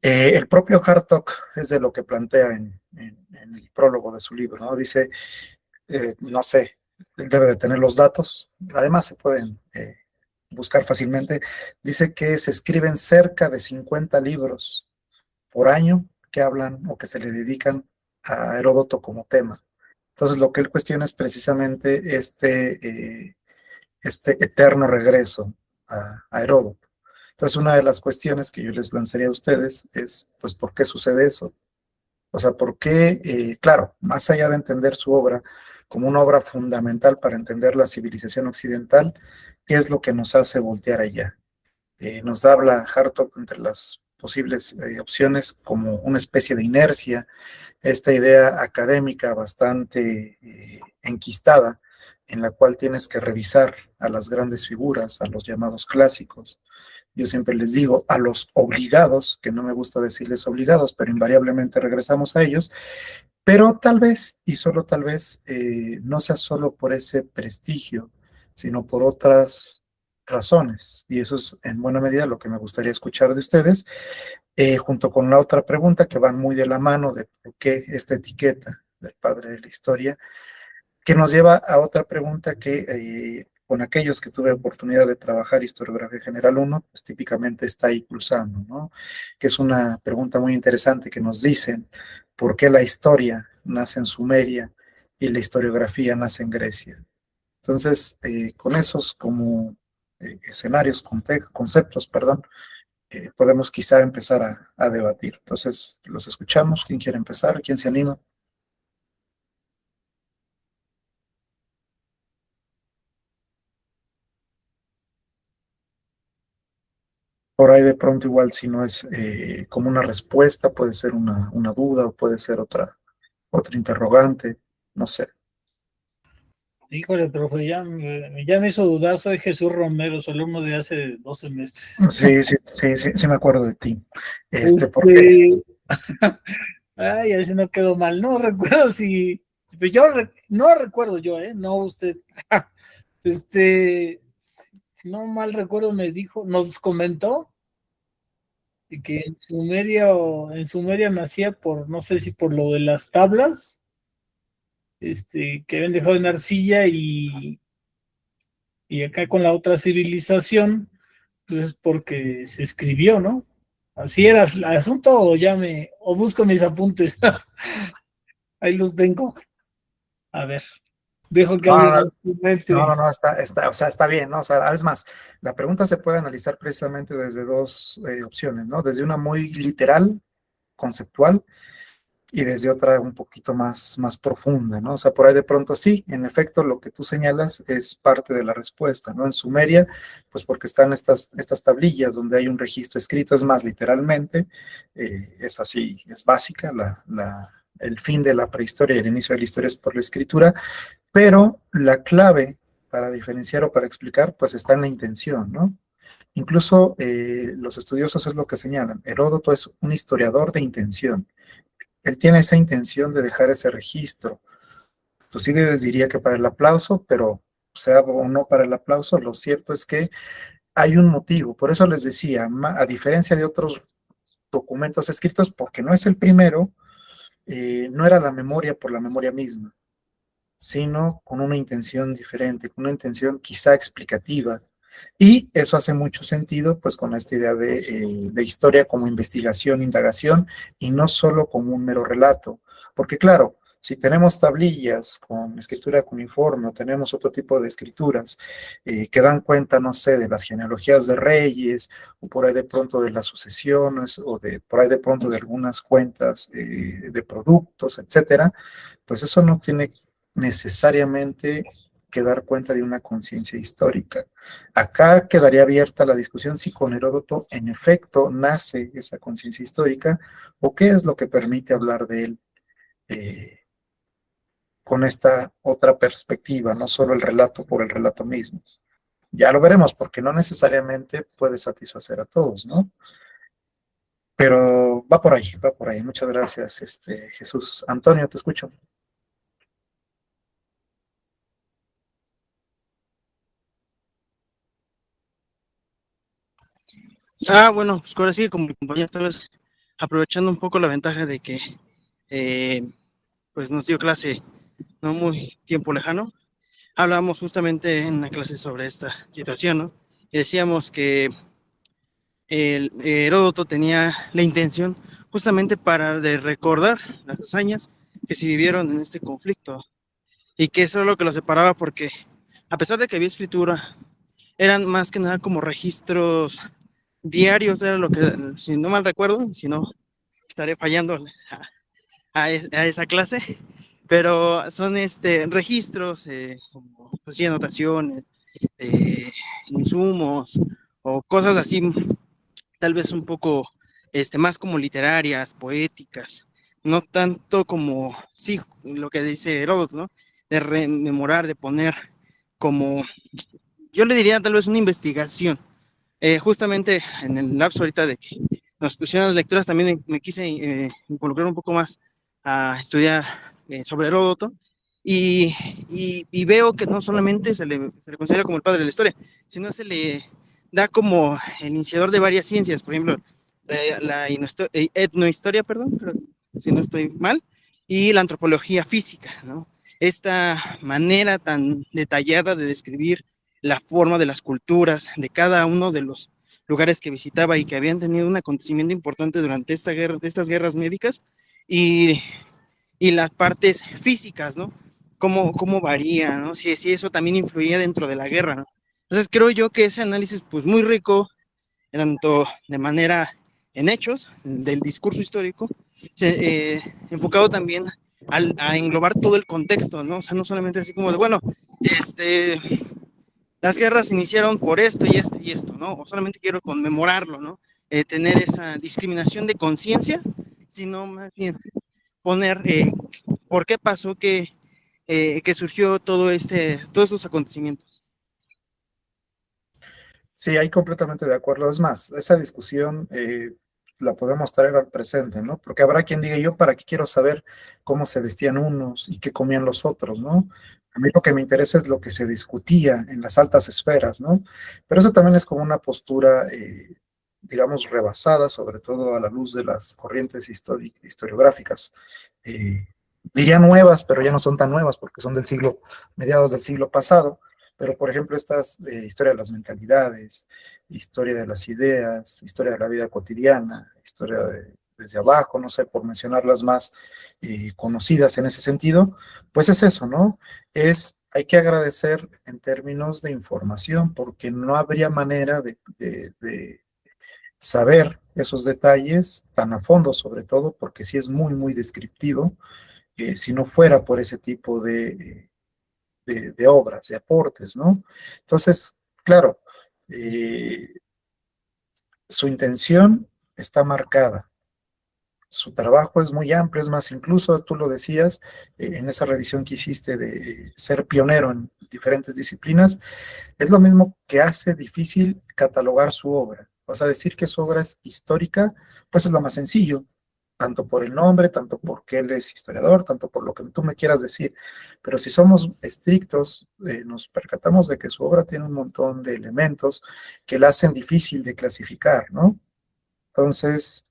[SPEAKER 1] el propio Hartog es de lo que plantea en el prólogo de su libro, ¿no? Dice, no sé, él debe de tener los datos, además se pueden buscar fácilmente, dice que se escriben cerca de 50 libros por año que hablan o que se le dedican a Heródoto como tema. Entonces, lo que él cuestiona es precisamente este eterno regreso a Heródoto. Entonces, una de las cuestiones que yo les lanzaría a ustedes es, pues, ¿por qué sucede eso? O sea, ¿por qué? Claro, más allá de entender su obra como una obra fundamental para entender la civilización occidental, ¿qué es lo que nos hace voltear allá? Nos habla Hartog entre las posibles opciones como una especie de inercia, esta idea académica bastante enquistada, en la cual tienes que revisar a las grandes figuras, a los llamados clásicos. Yo siempre les digo a los obligados, que no me gusta decirles obligados, pero invariablemente regresamos a ellos, pero tal vez, y solo tal vez, no sea solo por ese prestigio, sino por otras razones. Y eso es en buena medida lo que me gustaría escuchar de ustedes, junto con la otra pregunta que van muy de la mano de por qué esta etiqueta del padre de la historia, que nos lleva a otra pregunta que con aquellos que tuve oportunidad de trabajar historiografía general uno pues típicamente está ahí cruzando, ¿no? Que es una pregunta muy interesante que nos dice por qué la historia nace en Sumeria y la historiografía nace en Grecia. Entonces, con esos como escenarios, conceptos, perdón, podemos quizá empezar a debatir. Entonces, los escuchamos. ¿Quién quiere empezar? ¿Quién se anima? Por ahí de pronto igual si no es como una respuesta, puede ser una duda o puede ser otra interrogante, no sé.
[SPEAKER 4] Híjole, profe, ya me hizo dudar, soy Jesús Romero, su alumno de hace 2 semestres.
[SPEAKER 1] Sí me acuerdo de ti. Porque
[SPEAKER 4] Ay, a ver si no quedó mal, no recuerdo si, pues no recuerdo yo, no usted. Si no mal recuerdo nos comentó que en Sumeria nacía por, no sé si por lo de las tablas, que habían dejado en arcilla y acá con la otra civilización, pues porque se escribió, ¿no? Así era el asunto, o busco mis apuntes. Ahí los tengo. A ver, dejo que
[SPEAKER 1] no,
[SPEAKER 4] alguien su mente.
[SPEAKER 1] no, o sea, está bien, ¿no? O sea, es más, la pregunta se puede analizar precisamente desde dos opciones, ¿no? Desde una muy literal, conceptual, y desde otra un poquito más profunda, ¿no? O sea, por ahí de pronto sí, en efecto, lo que tú señalas es parte de la respuesta, ¿no? En Sumeria, pues porque están estas tablillas donde hay un registro escrito, es más, literalmente, es así, es básica, el fin de la prehistoria y el inicio de la historia es por la escritura, pero la clave para diferenciar o para explicar, pues está en la intención, ¿no? Incluso los estudiosos es lo que señalan, Heródoto es un historiador de intención. Él tiene esa intención de dejar ese registro. Tucídides diría que para el aplauso, pero sea o no para el aplauso, lo cierto es que hay un motivo. Por eso les decía, a diferencia de otros documentos escritos, porque no es el primero, no era la memoria por la memoria misma, sino con una intención diferente, con una intención quizá explicativa. Y eso hace mucho sentido, pues, con esta idea de historia como investigación, indagación, y no solo como un mero relato. Porque, claro, si tenemos tablillas con escritura cuneiforme o tenemos otro tipo de escrituras que dan cuenta, no sé, de las genealogías de reyes, o por ahí de pronto de las sucesiones, o por ahí de pronto de algunas cuentas de productos, etcétera, pues eso no tiene necesariamente que dar cuenta de una conciencia histórica. Acá quedaría abierta la discusión si con Heródoto en efecto nace esa conciencia histórica o qué es lo que permite hablar de él con esta otra perspectiva, no solo el relato por el relato mismo. Ya lo veremos porque no necesariamente puede satisfacer a todos, ¿no? Pero va por ahí, va por ahí. Muchas gracias, Jesús. Antonio, te escucho.
[SPEAKER 5] Bueno, pues ahora sí, como mi compañero, tal vez aprovechando un poco la ventaja de que pues nos dio clase no muy tiempo lejano, hablábamos justamente en la clase sobre esta situación, ¿no? Y decíamos que el Heródoto tenía la intención justamente de recordar las hazañas que se vivieron en este conflicto y que eso era lo que lo separaba porque a pesar de que había escritura, eran más que nada como registros diarios, era lo que, si no mal recuerdo, si no estaré fallando a esa clase, pero son registros, como pues, sí, anotaciones, insumos o cosas así, tal vez un poco más como literarias, poéticas, no tanto como, sí, lo que dice Heródoto, ¿no? De rememorar, de poner como, yo le diría tal vez una investigación. Justamente en el lapso ahorita de que nos pusieron las lecturas, también me quise involucrar un poco más a estudiar sobre Heródoto y veo que no solamente se le considera como el padre de la historia, sino se le da como el iniciador de varias ciencias, por ejemplo, etnohistoria, perdón, si no estoy mal, y la antropología física, ¿no? Esta manera tan detallada de describir la forma de las culturas de cada uno de los lugares que visitaba y que habían tenido un acontecimiento importante durante estas guerras médicas y, y las partes físicas, ¿no? Cómo varía, ¿no? Si eso también influía dentro de la guerra, ¿no? Entonces creo yo que ese análisis, pues muy rico, tanto de manera en hechos del discurso histórico, enfocado también a englobar todo el contexto, ¿no? O sea, no solamente así como de, bueno, las guerras iniciaron por esto y esto y esto, ¿no? O solamente quiero conmemorarlo, ¿no? Tener esa discriminación de conciencia, sino más bien poner por qué pasó que surgió todos estos acontecimientos.
[SPEAKER 1] Sí, ahí completamente de acuerdo. Es más, esa discusión la podemos traer al presente, ¿no? Porque habrá quien diga, yo para qué quiero saber cómo se vestían unos y qué comían los otros, ¿no? A mí lo que me interesa es lo que se discutía en las altas esferas, ¿no? Pero eso también es como una postura, digamos, rebasada, sobre todo a la luz de las corrientes historiográficas. Eh, Diría nuevas, pero ya no son tan nuevas porque son del siglo, mediados del siglo pasado. Pero, por ejemplo, estas historia de las mentalidades, historia de las ideas, historia de la vida cotidiana, desde abajo, no sé, por mencionar las más conocidas en ese sentido, pues es eso, ¿no? Hay que agradecer en términos de información, porque no habría manera de saber esos detalles tan a fondo, sobre todo, porque sí es muy, muy descriptivo, si no fuera por ese tipo de obras, de aportes, ¿no? Entonces, claro, eh, su intención está marcada, su trabajo es muy amplio, es más, incluso tú lo decías en esa revisión que hiciste de ser pionero en diferentes disciplinas, es lo mismo que hace difícil catalogar su obra. O sea, decir que su obra es histórica, pues es lo más sencillo, tanto por el nombre, tanto porque él es historiador, tanto por lo que tú me quieras decir. Pero si somos estrictos, nos percatamos de que su obra tiene un montón de elementos que la hacen difícil de clasificar, ¿no? Entonces,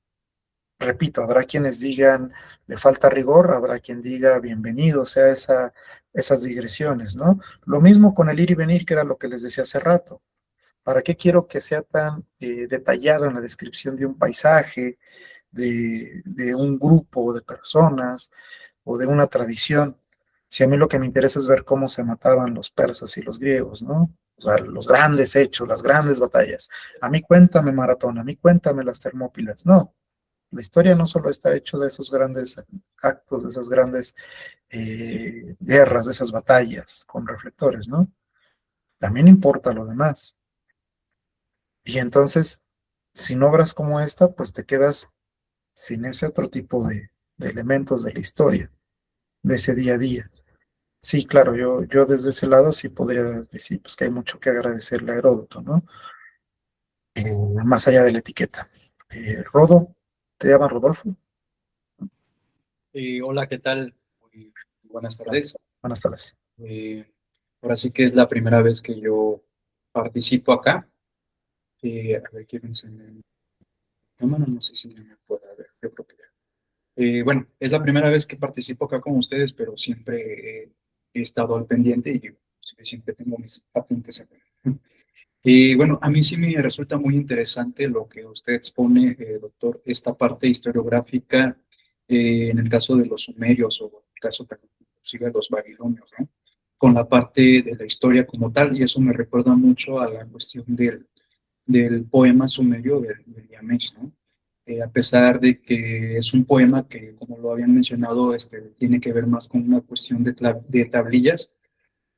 [SPEAKER 1] repito, habrá quienes digan, le falta rigor, habrá quien diga, bienvenido sea esas digresiones, ¿no? Lo mismo con el ir y venir, que era lo que les decía hace rato. ¿Para qué quiero que sea tan detallado en la descripción de un paisaje, de un grupo de personas o de una tradición? Si a mí lo que me interesa es ver cómo se mataban los persas y los griegos, ¿no? O sea, los grandes hechos, las grandes batallas. A mí cuéntame Maratón, a mí cuéntame las Termópilas. No, la historia no solo está hecho de esos grandes actos, de esas grandes guerras, de esas batallas con reflectores, ¿no? También importa lo demás. Y entonces, sin obras como esta, pues te quedas sin ese otro tipo de elementos de la historia, de ese día a día. Sí, claro, yo desde ese lado sí podría decir pues, que hay mucho que agradecerle a Heródoto, ¿no? Más allá de la etiqueta. Rodo, ¿te llamas Rodolfo?
[SPEAKER 6] Hola, ¿qué tal? Muy buenas tardes.
[SPEAKER 1] Buenas tardes.
[SPEAKER 6] Ahora sí que es la primera vez que yo participo acá. A ver, quiero enseñar mi cámara, no sé si me puede ver, yo creo que ya. Bueno, es la primera vez que participo acá con ustedes, pero siempre he estado al pendiente y siempre tengo mis apuntes acá. Y bueno, a mí sí me resulta muy interesante lo que usted expone, doctor, esta parte historiográfica en el caso de los sumerios o en el caso también inclusive de los babilonios, ¿no? Con la parte de la historia como tal, y eso me recuerda mucho a la cuestión del poema sumerio del Gilgamesh, ¿no? A pesar de que es un poema que, como lo habían mencionado, tiene que ver más con una cuestión de tablillas.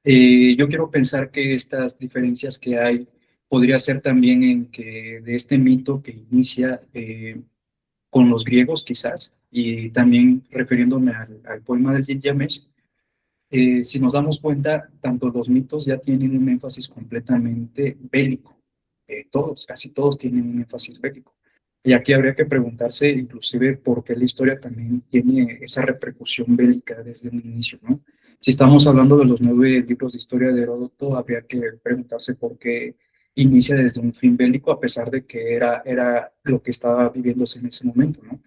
[SPEAKER 6] Yo quiero pensar que estas diferencias que hay podría ser también en que de este mito que inicia con los griegos quizás, y también refiriéndome al poema del Gilgamesh, si nos damos cuenta, tanto los mitos ya tienen un énfasis completamente bélico. Todos, casi todos tienen un énfasis bélico. Y aquí habría que preguntarse inclusive por qué la historia también tiene esa repercusión bélica desde un inicio, ¿no? Si estamos hablando de los 9 libros de historia de Heródoto, habría que preguntarse por qué inicia desde un fin bélico, a pesar de que era lo que estaba viviéndose en ese momento, ¿no?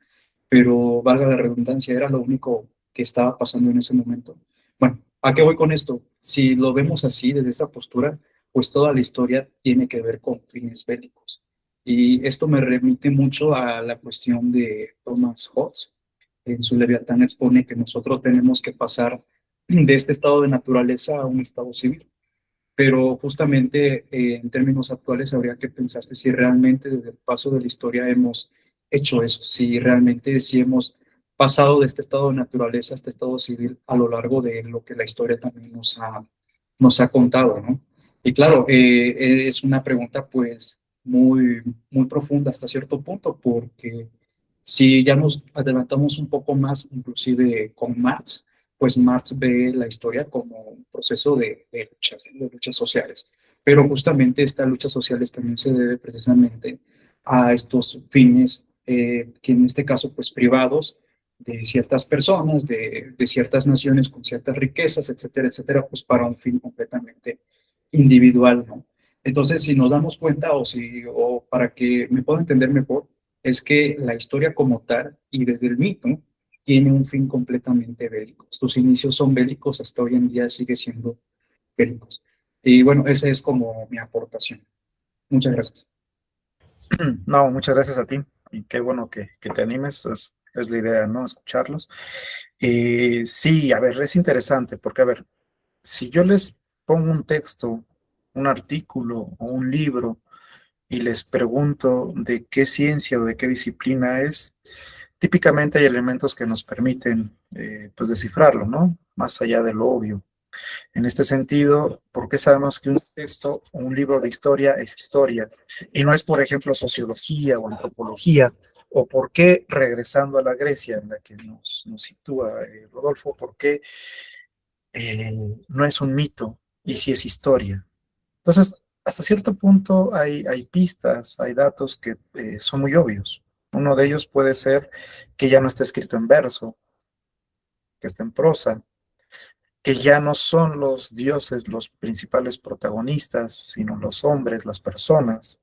[SPEAKER 6] Pero valga la redundancia, era lo único que estaba pasando en ese momento. Bueno, ¿a qué voy con esto? Si lo vemos así, desde esa postura, pues toda la historia tiene que ver con fines bélicos. Y esto me remite mucho a la cuestión de Thomas Hobbes. En su Leviatán expone que nosotros tenemos que pasar de este estado de naturaleza a un estado civil. Pero justamente en términos actuales habría que pensarse si realmente desde el paso de la historia hemos hecho eso, si realmente si hemos pasado de este estado de naturaleza a este estado civil a lo largo de lo que la historia también nos ha contado, ¿no? Y claro, es una pregunta pues muy profunda hasta cierto punto, porque si ya nos adelantamos un poco más, inclusive con Marx, pues Marx ve la historia como un proceso de luchas sociales. Pero justamente estas luchas sociales también se debe precisamente a estos fines, que en este caso, pues privados, de ciertas personas, de ciertas naciones con ciertas riquezas, etcétera, etcétera, pues para un fin completamente individual, ¿no? Entonces, si nos damos cuenta, o para que me pueda entender mejor, es que la historia como tal, y desde el mito, tiene un fin completamente bélico. Sus inicios son bélicos, hasta hoy en día sigue siendo bélicos. Y bueno, esa es como mi aportación. Muchas gracias.
[SPEAKER 1] No, muchas gracias a ti. Y qué bueno que te animes, es la idea, ¿no? Escucharlos. Sí, a ver, es interesante, porque, a ver, si yo les pongo un texto, un artículo o un libro y les pregunto de qué ciencia o de qué disciplina es, típicamente hay elementos que nos permiten, pues, descifrarlo, ¿no? Más allá de lo obvio. En este sentido, ¿por qué sabemos que un texto o un libro de historia es historia? Y no es, por ejemplo, sociología o antropología. ¿O por qué, regresando a la Grecia, en la que nos sitúa Rodolfo, por qué no es un mito y sí es historia? Entonces, hasta cierto punto hay pistas, hay datos que son muy obvios. Uno de ellos puede ser que ya no está escrito en verso, que está en prosa, que ya no son los dioses los principales protagonistas, sino los hombres, las personas.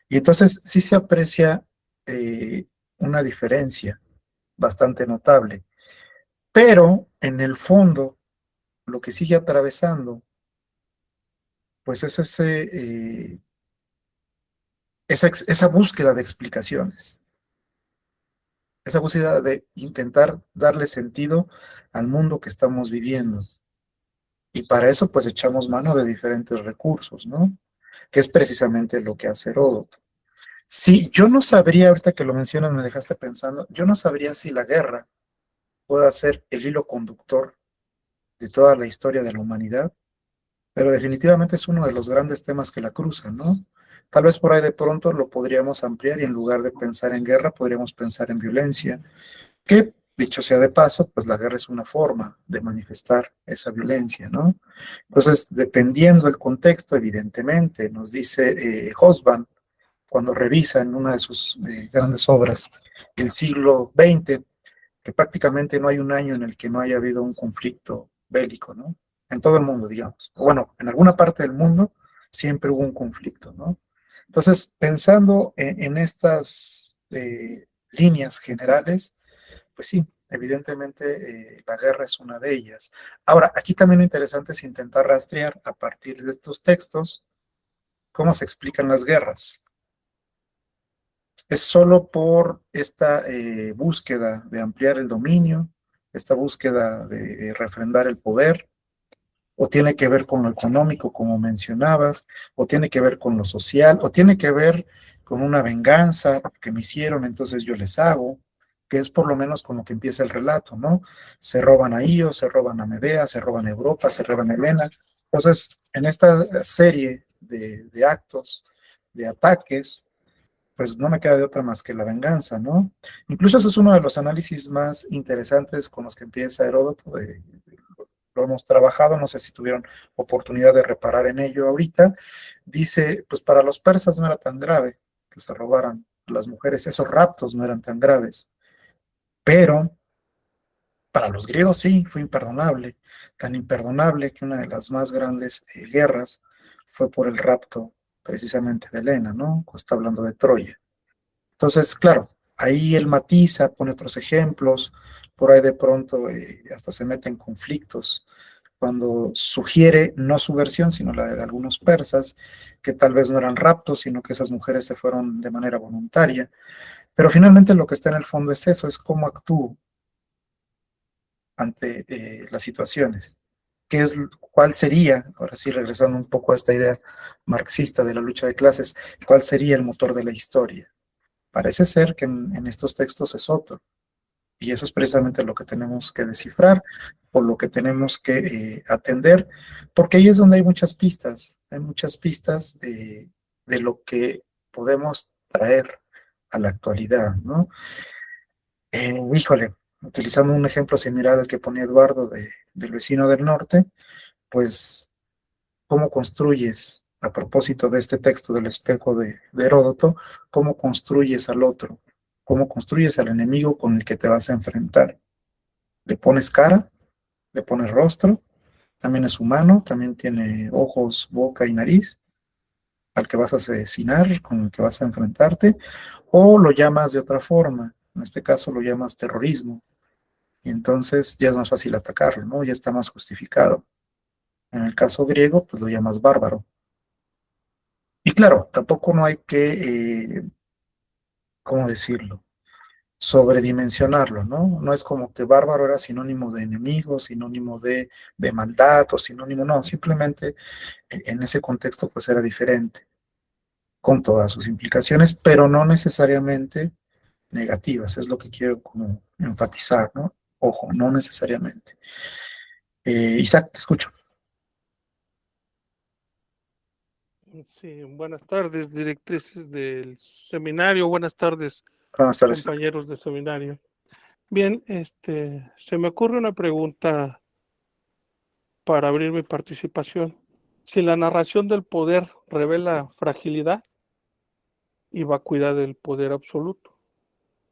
[SPEAKER 1] Y entonces sí se aprecia una diferencia bastante notable. Pero en el fondo, lo que sigue atravesando, pues es esa búsqueda de explicaciones, esa búsqueda de intentar darle sentido al mundo que estamos viviendo. Y para eso, pues echamos mano de diferentes recursos, ¿no? Que es precisamente lo que hace Heródoto. Sí, yo no sabría, ahorita que lo mencionas, me dejaste pensando, yo no sabría si la guerra puede ser el hilo conductor de toda la historia de la humanidad, pero definitivamente es uno de los grandes temas que la cruzan, ¿no? Tal vez por ahí de pronto lo podríamos ampliar y en lugar de pensar en guerra, podríamos pensar en violencia, que, dicho sea de paso, pues la guerra es una forma de manifestar esa violencia, ¿no? Entonces, dependiendo del contexto, evidentemente, nos dice Hobsbawm, cuando revisa en una de sus grandes obras el siglo XX, que prácticamente no hay un año en el que no haya habido un conflicto bélico, ¿no? En todo el mundo, digamos. O bueno, en alguna parte del mundo siempre hubo un conflicto, ¿no? Entonces, pensando en estas líneas generales, pues sí, evidentemente la guerra es una de ellas. Ahora, aquí también lo interesante es intentar rastrear a partir de estos textos cómo se explican las guerras. Es solo por esta búsqueda de ampliar el dominio, esta búsqueda de refrendar el poder, o tiene que ver con lo económico, como mencionabas, o tiene que ver con lo social, o tiene que ver con una venganza que me hicieron, entonces yo les hago, que es por lo menos con lo que empieza el relato, ¿no? Se roban a Io, se roban a Medea, se roban a Europa, se roban a Helena. Entonces, en esta serie de actos, de ataques, pues no me queda de otra más que la venganza, ¿no? Incluso eso es uno de los análisis más interesantes con los que empieza Heródoto. Lo hemos trabajado, no sé si tuvieron oportunidad de reparar en ello ahorita. Dice, pues para los persas no era tan grave que se robaran las mujeres, esos raptos no eran tan graves, pero Para los griegos sí, fue imperdonable, tan imperdonable que una de las más grandes guerras fue por el rapto precisamente de Helena, ¿no? Está hablando de Troya. Entonces, claro, ahí él matiza, pone otros ejemplos, por ahí de pronto hasta se mete en conflictos, cuando sugiere no su versión, sino la de algunos persas, que tal vez no eran raptos, sino que esas mujeres se fueron de manera voluntaria. Pero finalmente lo que está en el fondo es eso, es cómo actúo ante las situaciones. ¿Cuál sería, ahora sí regresando un poco a esta idea marxista de la lucha de clases, cuál sería el motor de la historia? Parece ser que en estos textos es otro. Y eso es precisamente lo que tenemos que descifrar, por lo que tenemos que atender, porque ahí es donde hay muchas pistas de lo que podemos traer a la actualidad, ¿no? Híjole, utilizando un ejemplo similar al que ponía Eduardo del vecino del norte, pues, ¿cómo construyes, a propósito de este texto del espejo de Heródoto, cómo construyes al otro? ¿Cómo construyes al enemigo con el que te vas a enfrentar? ¿Le pones cara? ¿Le pones rostro? También es humano, también tiene ojos, boca y nariz, al que vas a asesinar, con el que vas a enfrentarte, o lo llamas de otra forma, en este caso lo llamas terrorismo, y entonces ya es más fácil atacarlo, ¿no? Ya está más justificado. En el caso griego, pues lo llamas bárbaro. Y claro, tampoco no hay que, ¿cómo decirlo? Sobredimensionarlo, ¿no? No es como que bárbaro era sinónimo de enemigo, sinónimo de maldad o sinónimo, no, simplemente en ese contexto pues era diferente, con todas sus implicaciones, pero no necesariamente negativas, es lo que quiero como enfatizar, ¿no? Ojo, no necesariamente. Isaac, te escucho.
[SPEAKER 7] Sí, buenas tardes, directrices del seminario, buenas tardes,
[SPEAKER 1] Buenas tardes.
[SPEAKER 7] compañeros de seminario. Bien, se me ocurre una pregunta para abrir mi participación. Si la narración del poder revela fragilidad y vacuidad del poder absoluto,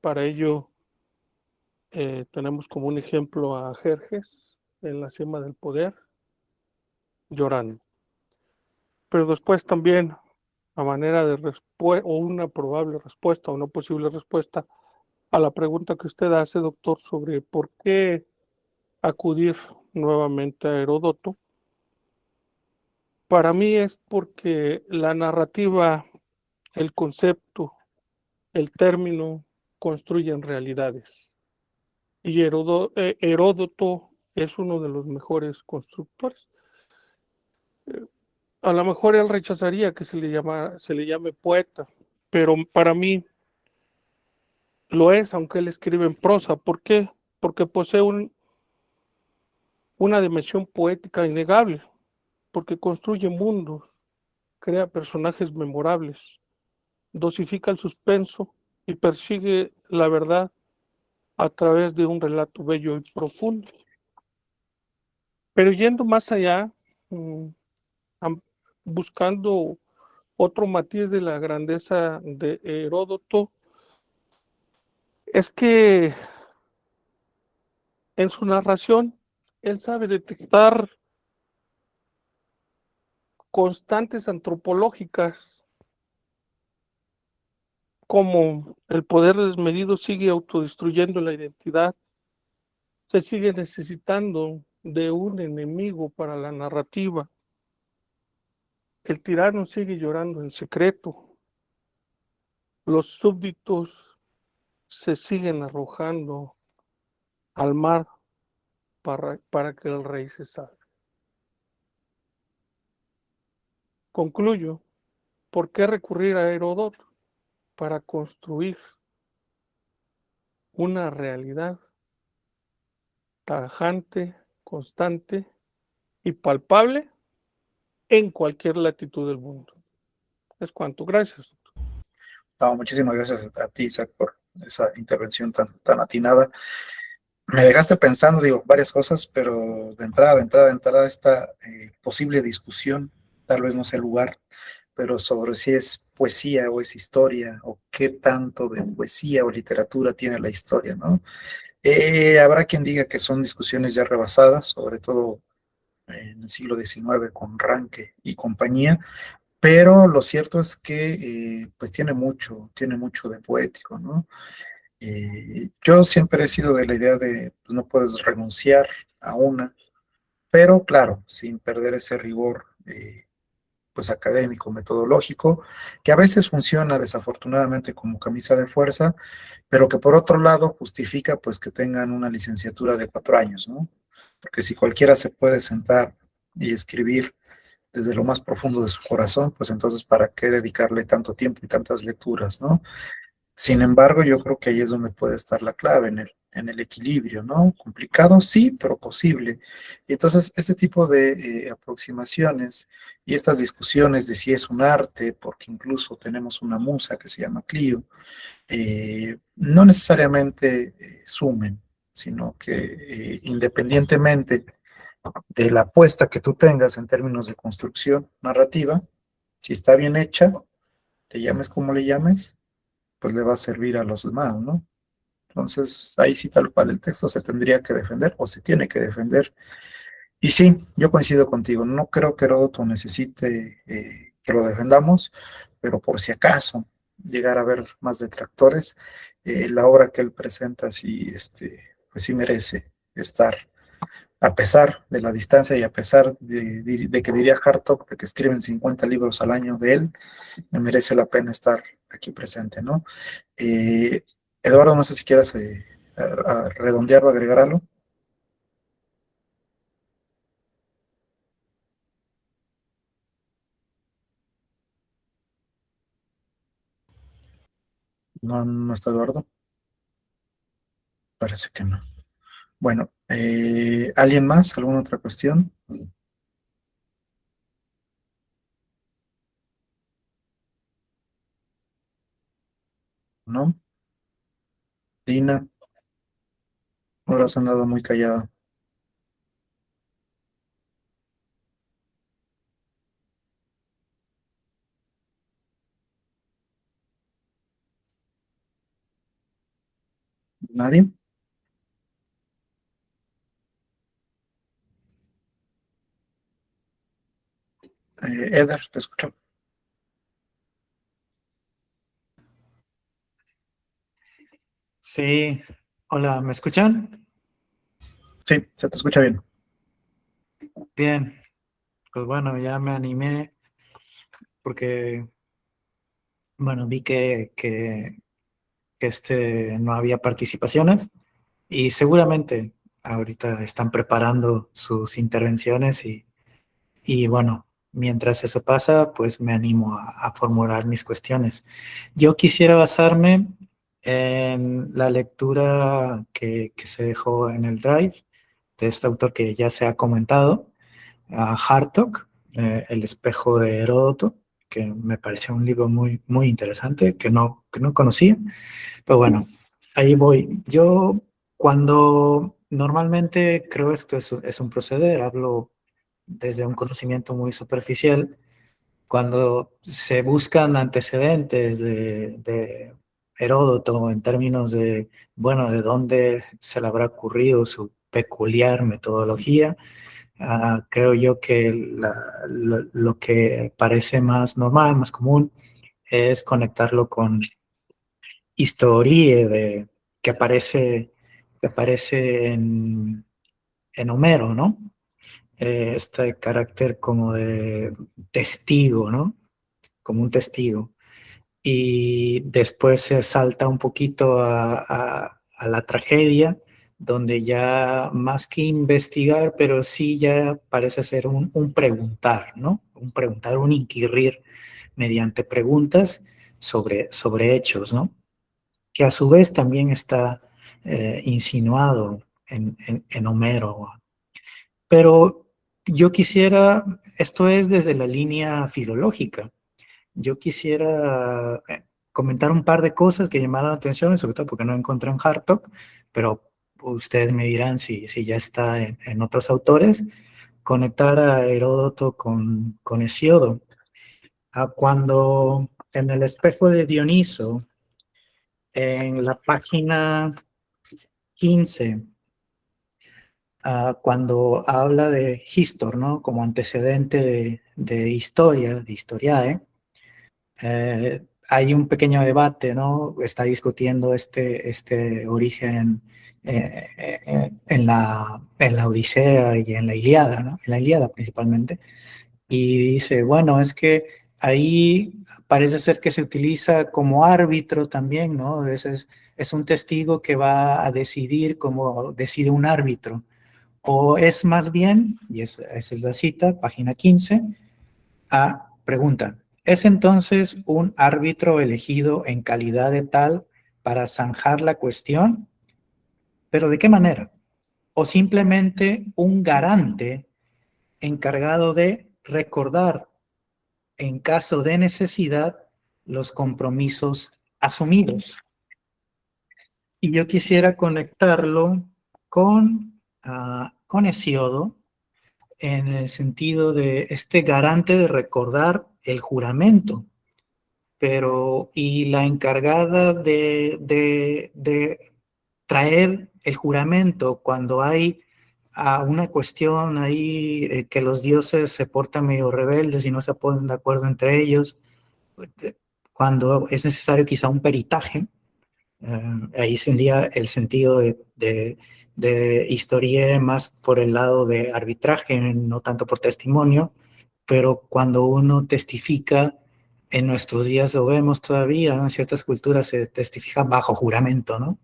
[SPEAKER 7] para ello tenemos como un ejemplo a Jerjes en la cima del poder, llorando. Pero después también, a manera de respuesta, o una probable respuesta, o una posible respuesta, a la pregunta que usted hace, doctor, sobre por qué acudir nuevamente a Heródoto. Para mí es porque la narrativa, el concepto, el término construyen realidades. Y Heródoto es uno de los mejores constructores. A lo mejor él rechazaría que se le llame poeta, pero para mí lo es, aunque él escribe en prosa. ¿Por qué? Porque posee una dimensión poética innegable, porque construye mundos, crea personajes memorables, dosifica el suspenso y persigue la verdad a través de un relato bello y profundo. Pero yendo más allá, buscando otro matiz de la grandeza de Heródoto, es que en su narración él sabe detectar constantes antropológicas, como el poder desmedido sigue autodestruyendo la identidad, se sigue necesitando de un enemigo para la narrativa, el tirano sigue llorando en secreto, los súbditos se siguen arrojando al mar para que el rey se salve. Concluyo, ¿por qué recurrir a Heródoto? Para construir una realidad tajante, constante y palpable en cualquier latitud del mundo. Es cuanto. Gracias.
[SPEAKER 1] No, muchísimas gracias a ti, Isaac, por esa intervención tan atinada. Me dejaste pensando, digo, varias cosas, pero de entrada, esta posible discusión, tal vez no sea el lugar, pero sobre si es poesía o es historia, o qué tanto de poesía o literatura tiene la historia, ¿no? Habrá quien diga que son discusiones ya rebasadas, sobre todo en el siglo XIX con Ranke y compañía, pero lo cierto es que pues tiene mucho de poético, ¿no? Yo siempre he sido de la idea de pues, no puedes renunciar a una, pero claro, sin perder ese rigor pues académico, metodológico, que a veces funciona desafortunadamente como camisa de fuerza, pero que por otro lado justifica pues que tengan una licenciatura de 4 años, ¿no? Porque si cualquiera se puede sentar y escribir desde lo más profundo de su corazón, pues entonces ¿para qué dedicarle tanto tiempo y tantas lecturas, ¿no? Sin embargo, yo creo que ahí es donde puede estar la clave, en el equilibrio, ¿no? Complicado, sí, pero posible. Y entonces, este tipo de aproximaciones y estas discusiones de si es un arte, porque incluso tenemos una musa que se llama Clio, no necesariamente sumen, sino que independientemente de la apuesta que tú tengas en términos de construcción narrativa, si está bien hecha, le llames como le llames, pues le va a servir a los demás, ¿no? Entonces, ahí sí tal cual el texto se tendría que defender o se tiene que defender. Y sí, yo coincido contigo, no creo que Heródoto necesite que lo defendamos, pero por si acaso llegar a ver más detractores, la obra que él presenta sí, pues sí merece estar, a pesar de la distancia y a pesar de que diría Hartog, de que escriben 50 libros al año de él, me merece la pena estar aquí presente, ¿no? Eh, Eduardo, no sé si quieras a redondear o agregar algo. No, no está Eduardo. Parece que no. Bueno, ¿alguien más? ¿Alguna otra cuestión? ¿No? Dina, ahora has andado muy callada. ¿Nadie? Eder, te escucho.
[SPEAKER 8] Sí, hola, ¿me escuchan?
[SPEAKER 1] Sí, se te escucha bien.
[SPEAKER 8] Bien, pues bueno, ya me animé porque, bueno, vi que no había participaciones y seguramente ahorita están preparando sus intervenciones y bueno, mientras eso pasa, pues me animo a formular mis cuestiones. Yo quisiera basarme en la lectura que se dejó en el Drive de este autor que ya se ha comentado, a Hartog, El espejo de Heródoto, que me pareció un libro muy interesante, que no conocía. Pero bueno, ahí voy. Yo cuando normalmente creo esto es un proceder, hablo desde un conocimiento muy superficial, cuando se buscan antecedentes de Heródoto en términos de, bueno, de dónde se le habrá ocurrido su peculiar metodología. Creo yo que lo que parece más normal, más común, es conectarlo con historia que aparece en Homero, ¿no? Este carácter como de testigo, ¿no? Como un testigo. Y después se salta un poquito a la tragedia, donde ya más que investigar, pero sí ya parece ser un preguntar, ¿no? Un preguntar, un inquirir mediante preguntas sobre hechos, ¿no? Que a su vez también está insinuado en Homero. Pero yo quisiera, esto es desde la línea filológica, yo quisiera comentar un par de cosas que llamaron la atención, sobre todo porque no encontré en Hartog, pero ustedes me dirán si ya está en otros autores. Conectar a Heródoto con Hesíodo. Cuando en el espejo de Dioniso, en la página 15, cuando habla de Histor, ¿no? Como antecedente de historia, de historiae, hay un pequeño debate, ¿no? Está discutiendo este origen en la Odisea y en la Ilíada, ¿no? En la Ilíada principalmente. Y dice, bueno, es que ahí parece ser que se utiliza como árbitro también, ¿no? Es un testigo que va a decidir como decide un árbitro. O es más bien, y esa es la cita, página 15, pregunta, ¿es entonces un árbitro elegido en calidad de tal para zanjar la cuestión? ¿Pero de qué manera? ¿O simplemente un garante encargado de recordar en caso de necesidad los compromisos asumidos? Y yo quisiera conectarlo con Hesíodo, en el sentido de este garante de recordar el juramento, pero y la encargada de traer el juramento cuando hay una cuestión ahí que los dioses se portan medio rebeldes y no se ponen de acuerdo entre ellos, cuando es necesario quizá un peritaje, ahí sería el sentido de historia más por el lado de arbitraje, no tanto por testimonio, pero cuando uno testifica, en nuestros días lo vemos todavía, ¿no? En ciertas culturas se testifica bajo juramento, ¿no?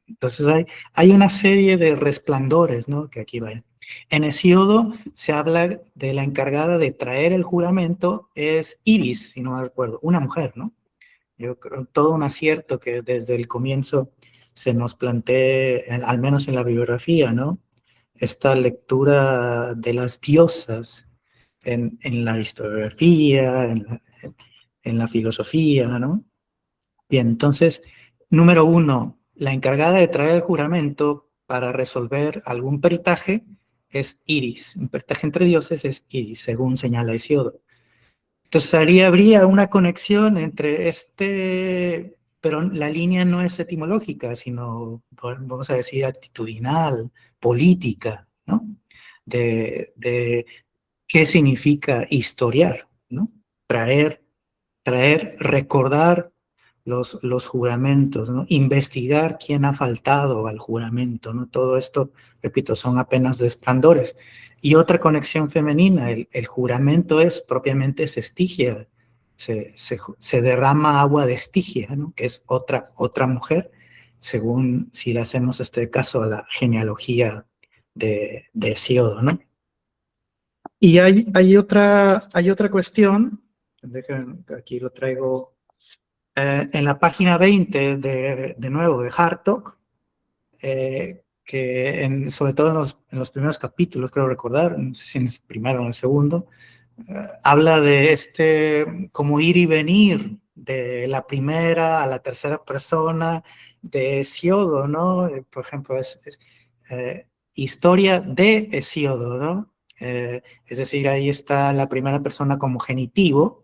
[SPEAKER 8] Entonces hay una serie de resplandores, ¿no? Que aquí va. En Hesíodo se habla de la encargada de traer el juramento, es Iris, si no me recuerdo, una mujer, ¿no? Yo creo todo un acierto que desde el comienzo se nos plantea, al menos en la bibliografía, ¿no? Esta lectura de las diosas en la historiografía, en la filosofía, ¿no? Bien, entonces, número uno, la encargada de traer el juramento para resolver algún peritaje es Iris. Un peritaje entre dioses es Iris, según señala Hesíodo. Entonces, habría una conexión entre pero la línea no es etimológica, sino, vamos a decir, actitudinal, política, ¿no? De qué significa historiar, ¿no? Traer, recordar los juramentos, ¿no? Investigar quién ha faltado al juramento, ¿no? Todo esto, repito, son apenas resplandores. Y otra conexión femenina, el juramento es propiamente Estigia, se derrama agua de Estigia, ¿no? Que es otra mujer, según si le hacemos este caso a la genealogía de Hesíodo, ¿no? Y hay otra cuestión, déjenme, aquí lo traigo, en la página 20 de nuevo de Hartog, que sobre todo en los primeros capítulos, creo recordar, no sé si en el primero o en el segundo, habla de como ir y venir de la primera a la tercera persona de Hesíodo, ¿no? Por ejemplo, historia de Hesíodo, ¿no? Es decir, ahí está la primera persona como genitivo,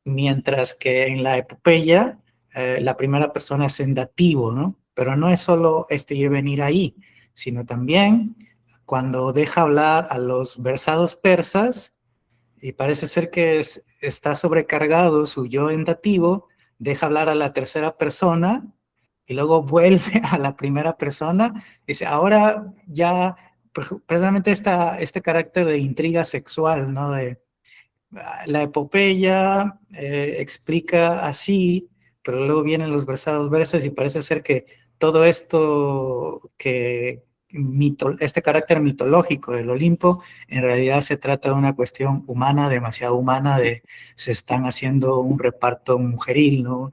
[SPEAKER 8] mientras que en la epopeya la primera persona es en dativo, ¿no? Pero no es solo ir y venir ahí, sino también cuando deja hablar a los versados persas, y parece ser que está sobrecargado su yo en dativo, deja hablar a la tercera persona y luego vuelve a la primera persona. Dice, ahora ya, precisamente este carácter de intriga sexual, ¿no? La epopeya explica así, pero luego vienen los versados versos y parece ser que todo esto este carácter mitológico del Olimpo, en realidad se trata de una cuestión humana, demasiado humana, se están haciendo un reparto mujeril, ¿no?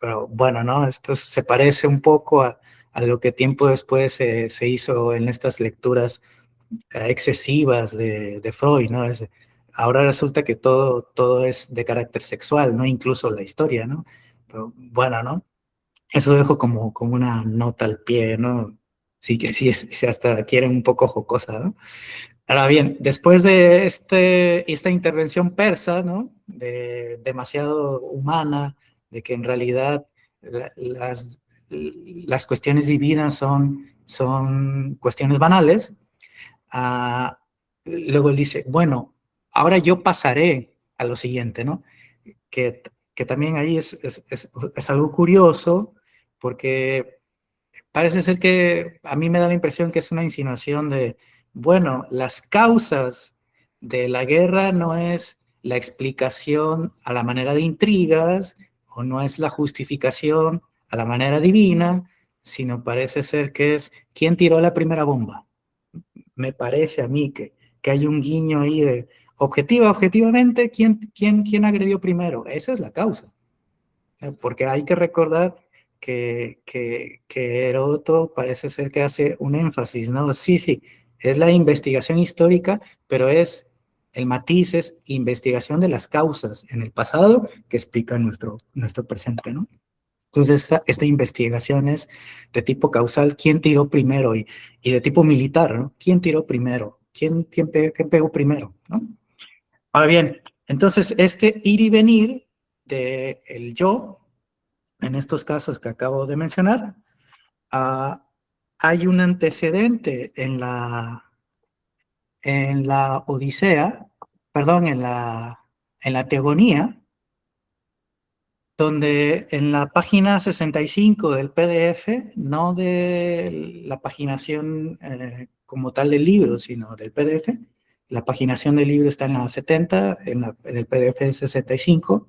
[SPEAKER 8] Pero bueno, ¿no? Esto se parece un poco a lo que tiempo después se hizo en estas lecturas excesivas de Freud, ¿no? Ahora resulta que todo es de carácter sexual, ¿no? Incluso la historia, ¿no? Pero, bueno, ¿no? Eso dejo como una nota al pie, ¿no? Sí que sí, hasta quieren un poco jocosa, ¿no? Ahora bien, después de esta intervención persa, ¿no? Demasiado humana, de que en realidad las cuestiones divinas son cuestiones banales, luego él dice, bueno, ahora yo pasaré a lo siguiente, ¿no? Que también ahí es algo curioso, porque parece ser que a mí me da la impresión que es una insinuación de, bueno, las causas de la guerra no es la explicación a la manera de intrigas o no es la justificación a la manera divina, sino parece ser que es quién tiró la primera bomba. Me parece a mí que hay un guiño ahí de objetivamente, ¿quién agredió primero? Esa es la causa. Porque hay que recordar que Heródoto parece ser que hace un énfasis, ¿no? Sí, es la investigación histórica, pero el matiz es investigación de las causas en el pasado que explican nuestro presente, ¿no? Entonces, esta investigación es de tipo causal, ¿quién tiró primero? Y de tipo militar, ¿no? ¿Quién tiró primero? ¿Quién pegó primero? ¿No? Ahora bien, entonces este ir y venir del yo, en estos casos que acabo de mencionar, hay un antecedente en la Odisea, perdón, en la Teogonía, donde en la página 65 del PDF, no de la paginación como tal del libro, sino del PDF, la paginación del libro está en la 70, en el PDF es 65,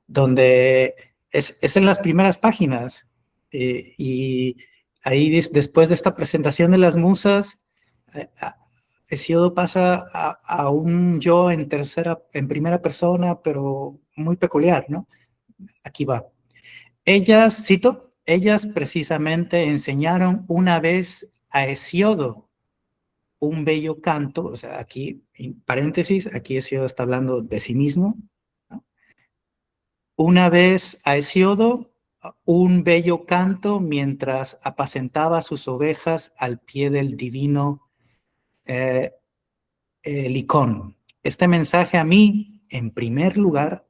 [SPEAKER 8] donde es en las primeras páginas, y ahí después de esta presentación de las musas, Hesíodo pasa a un yo en primera persona, pero muy peculiar, ¿no? Aquí va. Ellas, cito, ellas precisamente enseñaron una vez a Hesíodo un bello canto, o sea, aquí, en paréntesis, aquí Hesíodo está hablando de sí mismo, ¿no? Una vez a Hesíodo un bello canto mientras apacentaba sus ovejas al pie del divino Licón. Este mensaje a mí, en primer lugar,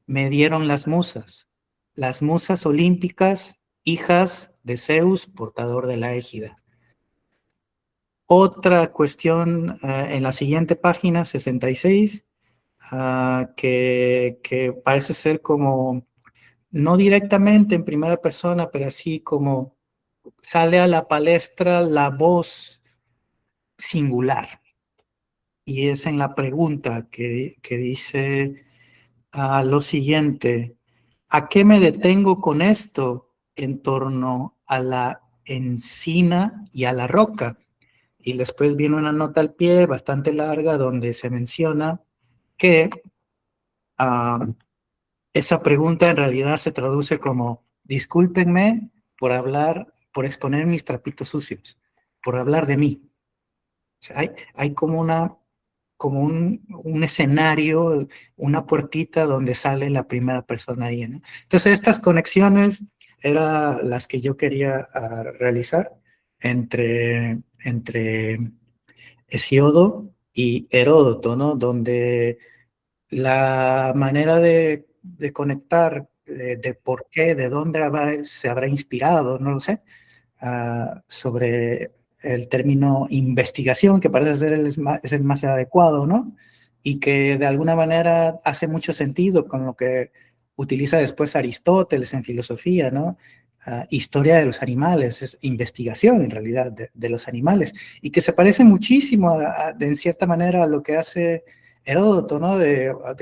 [SPEAKER 8] me dieron las musas olímpicas, hijas de Zeus, portador de la égida. Otra cuestión en la siguiente página, 66, que parece ser como, no directamente en primera persona, pero así como sale a la palestra la voz singular. Y es en la pregunta que dice lo siguiente: ¿a qué me detengo con esto en torno a la encina y a la roca? Y después viene una nota al pie bastante larga donde se menciona que esa pregunta en realidad se traduce como: discúlpenme por exponer mis trapitos sucios, por hablar de mí. O sea, hay como un escenario, una puertita donde sale la primera persona ahí, ¿no? Entonces, estas conexiones eran las que yo quería realizar entre Hesíodo y Heródoto, ¿no? Donde la manera de conectar, de por qué, de dónde se habrá inspirado, no lo sé, sobre el término investigación, que parece ser es el más adecuado, ¿no? Y que de alguna manera hace mucho sentido con lo que utiliza después Aristóteles en filosofía, ¿no? Historia de los animales, es investigación en realidad de los animales, y que se parece muchísimo en cierta manera a lo que hace Heródoto, ¿no?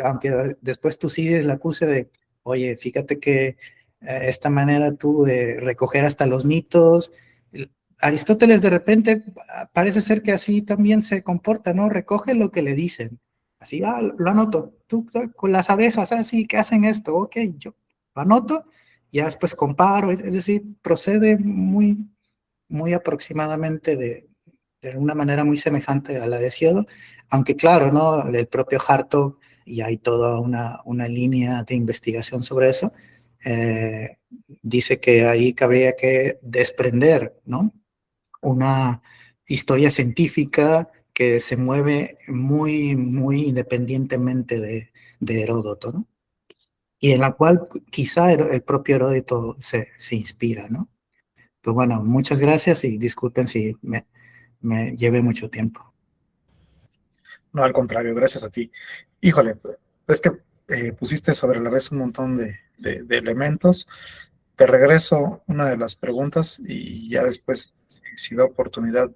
[SPEAKER 8] Aunque después Tucídides la acuse de, oye, fíjate que esta manera tú de recoger hasta los mitos. Aristóteles de repente parece ser que así también se comporta, ¿no? Recoge lo que le dicen. Así, lo anoto. Tú con las abejas, sí, que hacen esto, ok, yo lo anoto, ya después comparo, es decir, procede muy aproximadamente de una manera muy semejante a la de Hesíodo, aunque claro, ¿no? El propio Hartog, y hay toda una línea de investigación sobre eso, dice que ahí cabría que desprender, ¿no? Una historia científica que se mueve muy, muy independientemente de Heródoto, ¿no? Y en la cual quizá el propio Heródoto se inspira, ¿no? Pues bueno, muchas gracias y disculpen si me llevé mucho tiempo.
[SPEAKER 1] No, al contrario, gracias a ti. Híjole, es que pusiste sobre la mesa un montón de elementos. Te regreso una de las preguntas y ya después, si da oportunidad,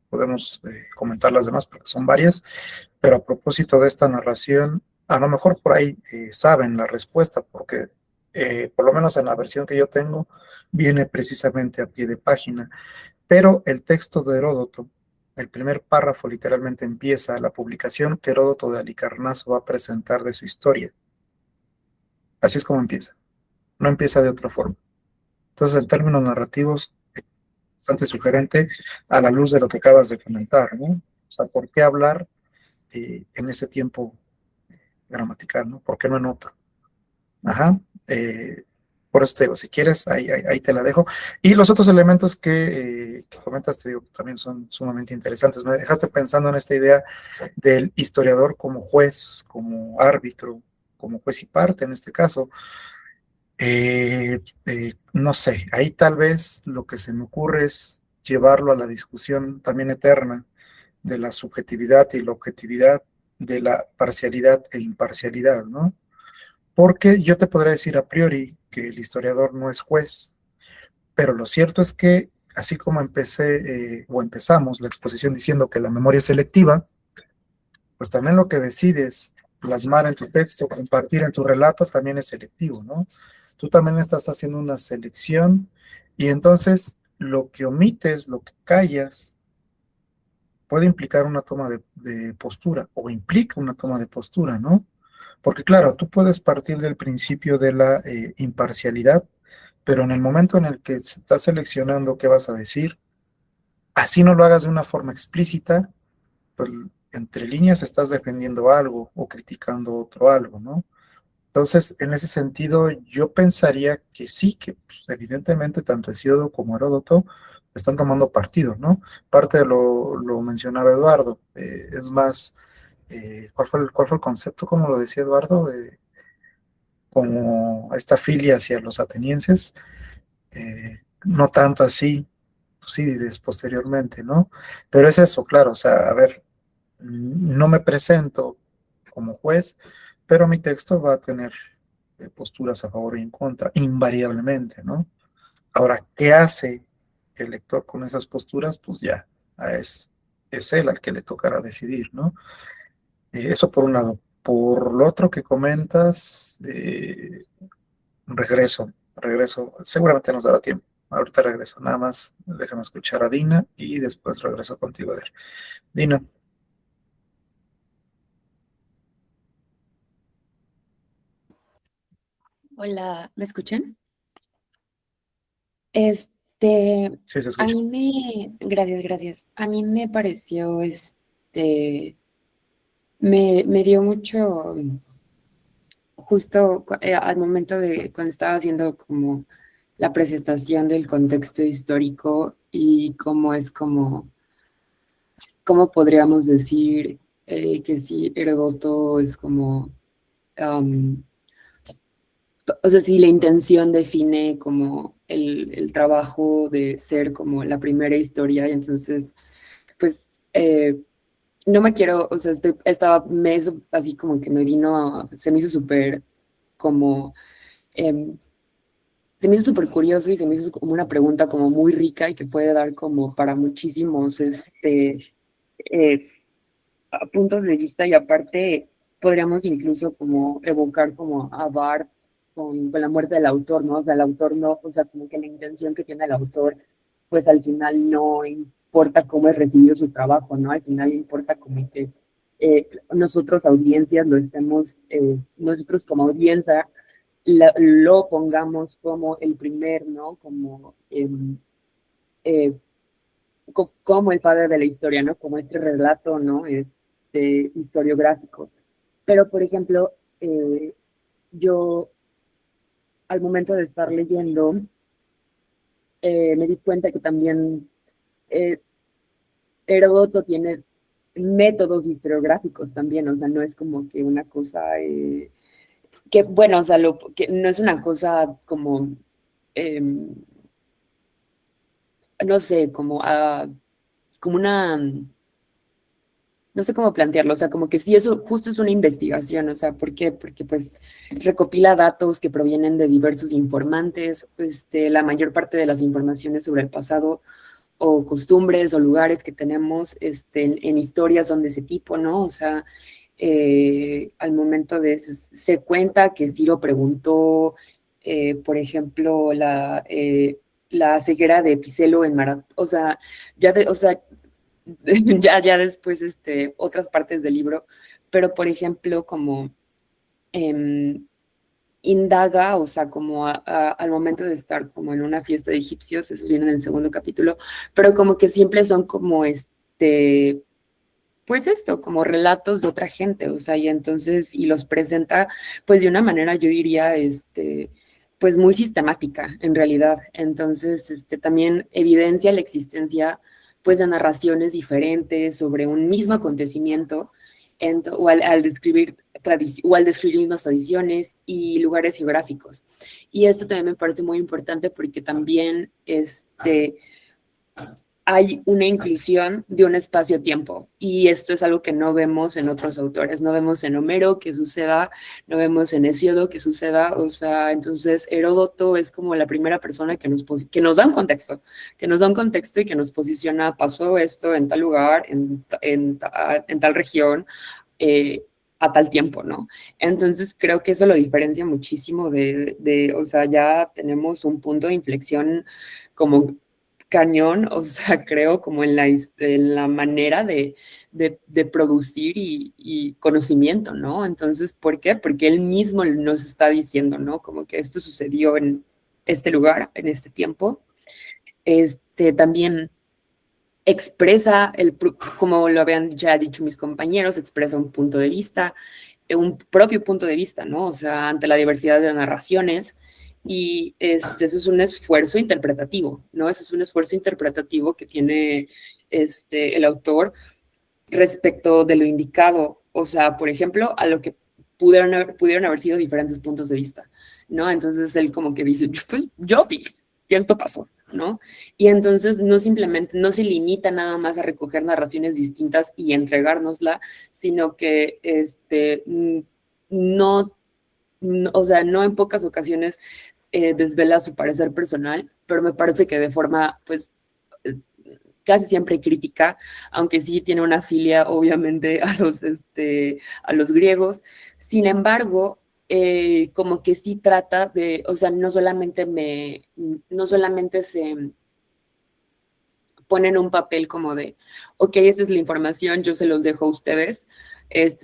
[SPEAKER 1] podemos comentar las demás porque son varias. Pero a propósito de esta narración, a lo mejor por ahí saben la respuesta porque por lo menos en la versión que yo tengo viene precisamente a pie de página. Pero el texto de Heródoto, el primer párrafo literalmente empieza la publicación que Heródoto de Halicarnaso va a presentar de su historia. Así es como empieza. No empieza de otra forma. Entonces, en términos narrativos, bastante sugerente a la luz de lo que acabas de comentar, ¿no? O sea, ¿por qué hablar en ese tiempo gramatical, ¿no? ¿Por qué no en otro? Ajá. Por eso te digo, si quieres, ahí te la dejo. Y los otros elementos que comentas, te digo, también son sumamente interesantes. Me dejaste pensando en esta idea del historiador como juez, como árbitro, como juez y parte en este caso. No sé, ahí tal vez lo que se me ocurre es llevarlo a la discusión también eterna de la subjetividad y la objetividad, de la parcialidad e imparcialidad, ¿no? Porque yo te podría decir a priori que el historiador no es juez, pero lo cierto es que así como empezamos la exposición diciendo que la memoria es selectiva, pues también lo que decides plasmar en tu texto, compartir en tu relato, también es selectivo, ¿no? Tú también estás haciendo una selección y entonces lo que omites, lo que callas, puede implicar una toma de postura o implica una toma de postura, ¿no? Porque claro, tú puedes partir del principio de la imparcialidad, pero en el momento en el que estás seleccionando qué vas a decir, así no lo hagas de una forma explícita, pues entre líneas estás defendiendo algo o criticando otro algo, ¿no? Entonces, en ese sentido, yo pensaría que sí, que pues, evidentemente tanto Hesíodo como Heródoto están tomando partido, ¿no? Parte de lo mencionaba Eduardo, es más, ¿cuál fue el concepto, como lo decía Eduardo? Como esta filia hacia los atenienses, no tanto así, Tucídides posteriormente, ¿no? Pero es eso, claro, o sea, a ver, no me presento como juez, pero mi texto va a tener posturas a favor y en contra, invariablemente, ¿no? Ahora, ¿qué hace el lector con esas posturas? Pues ya, es él al que le tocará decidir, ¿no? Eso por un lado. Por lo otro que comentas, regreso, seguramente nos dará tiempo. Ahorita regreso, nada más déjame escuchar a Dina y después regreso contigo, a ver. Dina.
[SPEAKER 9] Hola, ¿me escuchan? Este,
[SPEAKER 1] Sí, se
[SPEAKER 9] a
[SPEAKER 1] escucha.
[SPEAKER 9] mí gracias. A mí me pareció, me dio mucho, justo al momento de cuando estaba haciendo como la presentación del contexto histórico y cómo es cómo podríamos decir que sí, Heródoto es como, am, o sea, si la intención define como el trabajo de ser como la primera historia, y entonces, pues, no me quiero, o sea, me hizo así como que me vino, se me hizo súper como, em, se me hizo súper curioso y se me hizo como una pregunta como muy rica y que puede dar como para muchísimos, eh, puntos de vista y aparte podríamos incluso como evocar como a Barth con la muerte del autor, ¿no? O sea, el autor no, o sea, como que la intención que tiene el autor, pues al final no importa cómo es recibido su trabajo, ¿no? Al final importa como que nosotros audiencias lo estemos, nosotros como audiencia lo pongamos como el primer, ¿no? Como eh, como el padre de la historia, ¿no? Como este relato, ¿no? Historiográfico. Pero, por ejemplo, yo al momento de estar leyendo, me di cuenta que también eh, Heródoto tiene métodos historiográficos también, o sea, no es como que una cosa que, bueno, o sea, que no es una cosa como, em, no sé, como una, no sé cómo plantearlo, o sea, como que sí, eso justo es una investigación, o sea, ¿por qué? Porque pues recopila datos que provienen de diversos informantes, la mayor parte de las informaciones sobre el pasado o costumbres o lugares que tenemos en historias son de ese tipo, ¿no? O sea, al momento se cuenta que Ciro preguntó, por ejemplo, la ceguera de Picelo en Marat, o sea, o sea, ya después otras partes del libro, pero por ejemplo, como em, indaga, o sea, como al momento de estar como en una fiesta de egipcios, eso viene en el segundo capítulo, pero como que siempre son como pues esto, como relatos de otra gente, o sea, y entonces, y los presenta, pues de una manera, yo diría, pues muy sistemática, en realidad. Entonces, también evidencia la existencia, pues, de narraciones diferentes sobre un mismo acontecimiento, o al describir o al describir mismas tradiciones y lugares geográficos. Y esto también me parece muy importante porque también, hay una inclusión de un espacio-tiempo y esto es algo que no vemos en otros autores, no vemos en Homero que suceda, no vemos en Hesíodo que suceda, o sea, entonces Heródoto es como la primera persona que nos da un contexto, que nos da un contexto y que nos posiciona, pasó esto en tal lugar, en tal región, a tal tiempo, ¿no? Entonces creo que eso lo diferencia muchísimo o sea, ya tenemos un punto de inflexión como cañón, o sea, creo como en la manera de producir y conocimiento, ¿no? Entonces, ¿por qué? Porque él mismo nos está diciendo, ¿no? Como que esto sucedió en este lugar, en este tiempo. También expresa, como lo habían ya dicho mis compañeros, expresa un punto de vista, un propio punto de vista, ¿no? O sea, ante la diversidad de narraciones. Y eso es un esfuerzo interpretativo, ¿no? Eso es un esfuerzo interpretativo que tiene el autor respecto de lo indicado. O sea, por ejemplo, a lo que pudieron haber sido diferentes puntos de vista, ¿no? Entonces él como que dice, pues yo vi que esto pasó, ¿no? Y entonces no simplemente, no se limita nada más a recoger narraciones distintas y entregárnosla, sino que no, o sea, no en pocas ocasiones desvela su parecer personal, pero me parece que de forma, pues, eh, casi siempre crítica, aunque sí tiene una filia, obviamente, a los griegos. Sin embargo, como que sí trata de, o sea, no solamente se pone en un papel como de, ok, esa es la información, yo se los dejo a ustedes,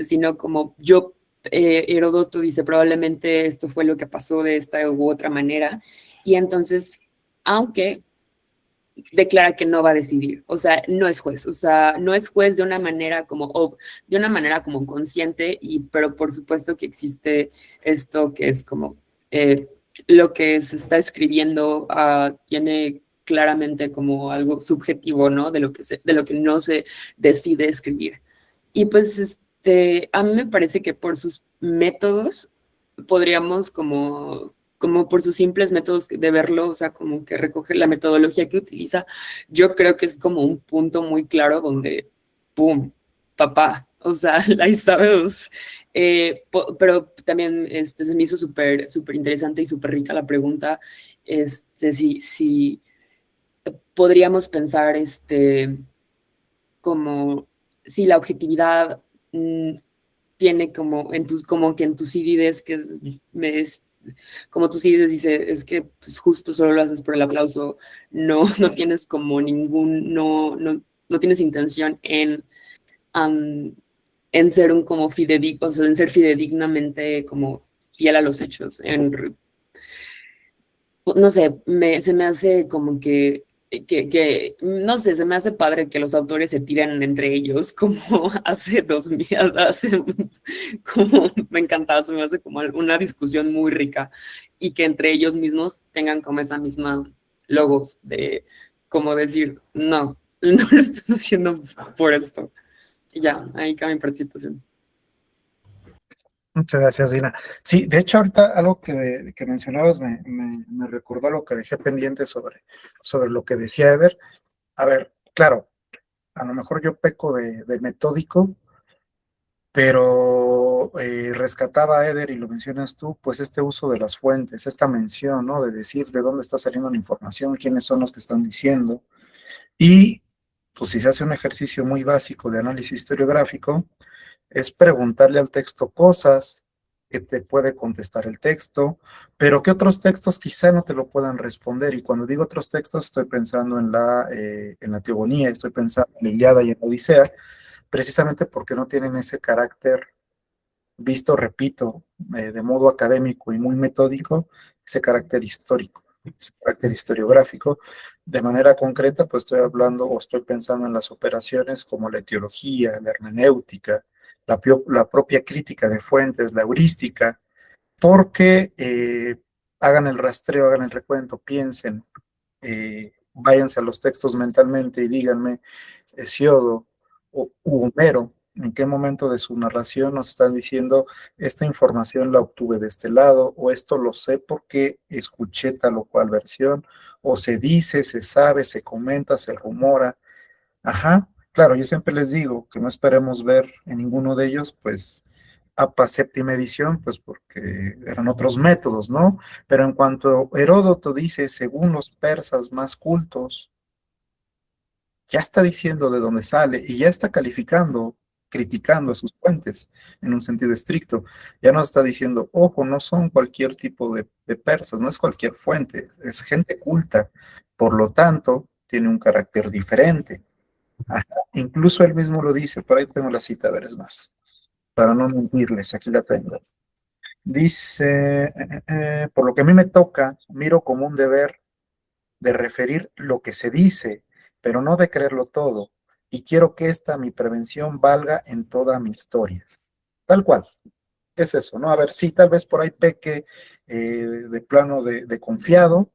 [SPEAKER 9] sino como yo, Heródoto dice, probablemente esto fue lo que pasó de esta u otra manera, y entonces, aunque declara que no va a decidir, o sea, no es juez, o sea, no es juez de una manera como consciente, pero por supuesto que existe esto que es como lo que se está escribiendo tiene claramente como algo subjetivo, ¿no? De lo que no se decide escribir. Y pues a mí me parece que por sus métodos podríamos como por sus simples métodos de verlo, o sea, como que recoger la metodología que utiliza, yo creo que es como un punto muy claro donde, ¡pum!, papá, o sea, la Isabel, pero también se me hizo súper interesante y súper rica la pregunta, si podríamos pensar, como si la objetividad tiene como que en Tucídides, como Tucídides dice, es que pues, justo solo lo haces por el aplauso, no tienes como no tienes intención en ser un como fidedigno, o sea, en ser fidedignamente como fiel a los hechos, no sé, se me hace como no sé, se me hace padre que los autores se tiran entre ellos, como como me encantaba, se me hace como una discusión muy rica y que entre ellos mismos tengan como esa misma logos de como decir, no, no lo estás haciendo por esto. Y ya, ahí cabe mi participación.
[SPEAKER 1] Muchas gracias, Dina. Sí, de hecho, ahorita algo que mencionabas me recordó lo que dejé pendiente sobre lo que decía Eder. A ver, claro, a lo mejor yo peco de metódico, pero rescataba a Eder y lo mencionas tú, pues este uso de las fuentes, esta mención, ¿no? De decir de dónde está saliendo la información, quiénes son los que están diciendo. Y pues si se hace un ejercicio muy básico de análisis historiográfico, es preguntarle al texto cosas que te puede contestar el texto, pero que otros textos quizá no te lo puedan responder. Y cuando digo otros textos, estoy pensando en la Teogonía, estoy pensando en la Ilíada y en la Odisea, precisamente porque no tienen ese carácter visto, repito, de modo académico y muy metódico, ese carácter histórico, ese carácter historiográfico. De manera concreta, pues estoy hablando o estoy pensando en las operaciones como la etiología, la hermenéutica, la propia crítica de fuentes, la heurística, porque hagan el rastreo, hagan el recuento, piensen, váyanse a los textos mentalmente y díganme, Hesiodo u Homero, en qué momento de su narración nos están diciendo, esta información la obtuve de este lado, o esto lo sé porque escuché tal o cual versión, o se dice, se sabe, se comenta, se rumora. Ajá, claro, yo siempre les digo que no esperemos ver en ninguno de ellos, pues, APA séptima edición, pues porque eran otros métodos, ¿no? Pero en cuanto Heródoto dice, según los persas más cultos, ya está diciendo de dónde sale y ya está calificando, criticando a sus fuentes en un sentido estricto. Ya no está diciendo, ojo, no son cualquier tipo de persas, no es cualquier fuente, es gente culta. Por lo tanto, tiene un carácter diferente. Ajá, incluso él mismo lo dice, por ahí tengo la cita, a ver, es más, para no mentirles, aquí la tengo. Dice, por lo que a mí me toca, miro como un deber de referir lo que se dice, pero no de creerlo todo, y quiero que esta mi prevención valga en toda mi historia. Tal cual, es eso, ¿no? A ver, sí, tal vez por ahí peque de plano de confiado,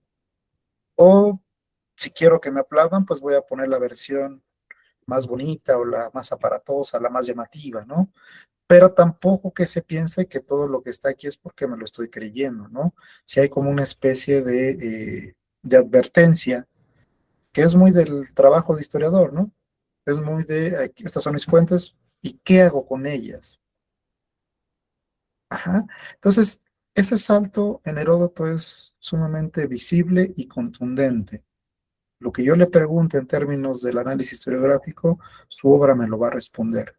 [SPEAKER 1] o si quiero que me aplaudan, pues voy a poner la versión más bonita o la más aparatosa, la más llamativa, ¿no? Pero tampoco que se piense que todo lo que está aquí es porque me lo estoy creyendo, ¿no? Si hay como una especie de advertencia, que es muy del trabajo de historiador, ¿no? Es muy de, aquí, estas son mis fuentes, ¿y qué hago con ellas? Ajá. Entonces, ese salto en Heródoto es sumamente visible y contundente. Lo que yo le pregunte en términos del análisis historiográfico, su obra me lo va a responder.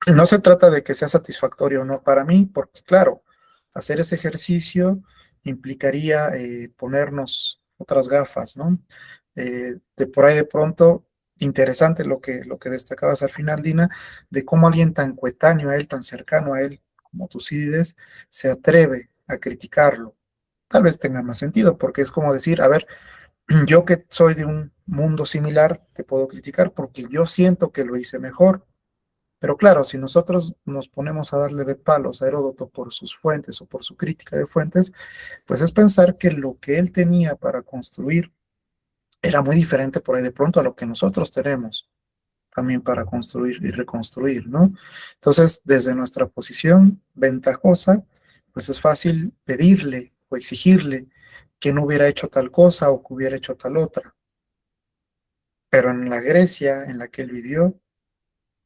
[SPEAKER 1] No se trata de que sea satisfactorio o no para mí, porque claro, hacer ese ejercicio implicaría ponernos otras gafas, ¿no? De por ahí de pronto, interesante lo que destacabas al final, Dina, de cómo alguien tan coetáneo a él, tan cercano a él, como Tucídides, se atreve a criticarlo. Tal vez tenga más sentido, porque es como decir, a ver, yo que soy de un mundo similar, te puedo criticar porque yo siento que lo hice mejor. Pero claro, si nosotros nos ponemos a darle de palos a Heródoto por sus fuentes o por su crítica de fuentes, pues es pensar que lo que él tenía para construir era muy diferente por ahí de pronto a lo que nosotros tenemos también para construir y reconstruir, ¿no? Entonces, desde nuestra posición ventajosa, pues es fácil pedirle o exigirle que no hubiera hecho tal cosa o que hubiera hecho tal otra. Pero en la Grecia en la que él vivió,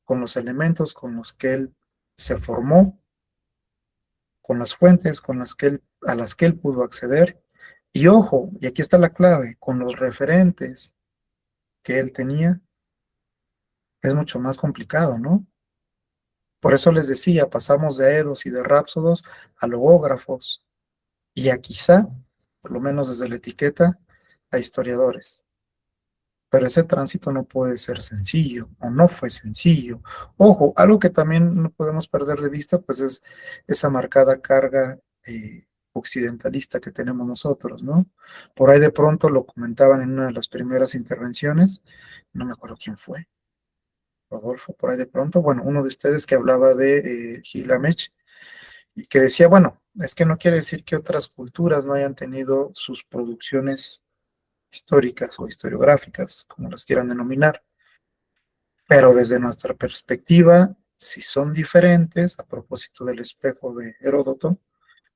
[SPEAKER 1] con los elementos con los que él se formó, con las fuentes con a las que él pudo acceder. Y ojo, y aquí está la clave, con los referentes que él tenía, es mucho más complicado, ¿no? Por eso les decía, pasamos de edos y de rápsodos a logógrafos y a quizá, por lo menos desde la etiqueta, a historiadores. Pero ese tránsito no puede ser sencillo, o no fue sencillo. Ojo, algo que también no podemos perder de vista, pues es esa marcada carga occidentalista que tenemos nosotros, ¿no? Por ahí de pronto lo comentaban en una de las primeras intervenciones, no me acuerdo quién fue, Rodolfo, por ahí de pronto, bueno, uno de ustedes que hablaba de Gilgamesh y que decía, bueno, es que no quiere decir que otras culturas no hayan tenido sus producciones históricas o historiográficas, como las quieran denominar. Pero desde nuestra perspectiva, si son diferentes, a propósito del espejo de Heródoto,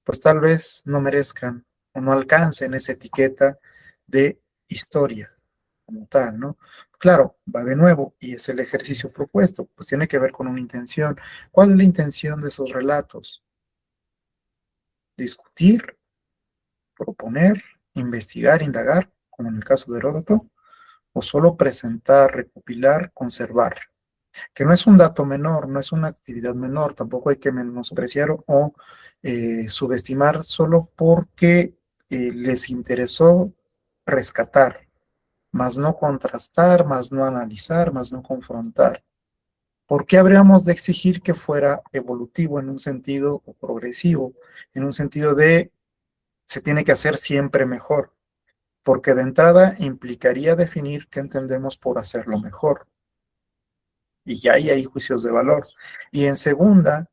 [SPEAKER 1] pues tal vez no merezcan o no alcancen esa etiqueta de historia como tal, ¿no? Claro, va de nuevo, y es el ejercicio propuesto, pues tiene que ver con una intención. ¿Cuál es la intención de esos relatos? Discutir, proponer, investigar, indagar, como en el caso de Heródoto, o solo presentar, recopilar, conservar, que no es un dato menor, no es una actividad menor, tampoco hay que menospreciar o subestimar solo porque les interesó rescatar, más no contrastar, más no analizar, más no confrontar. ¿Por qué habríamos de exigir que fuera evolutivo en un sentido o progresivo, en un sentido de se tiene que hacer siempre mejor? Porque de entrada implicaría definir qué entendemos por hacerlo mejor. Y ya ahí hay juicios de valor. Y en segunda,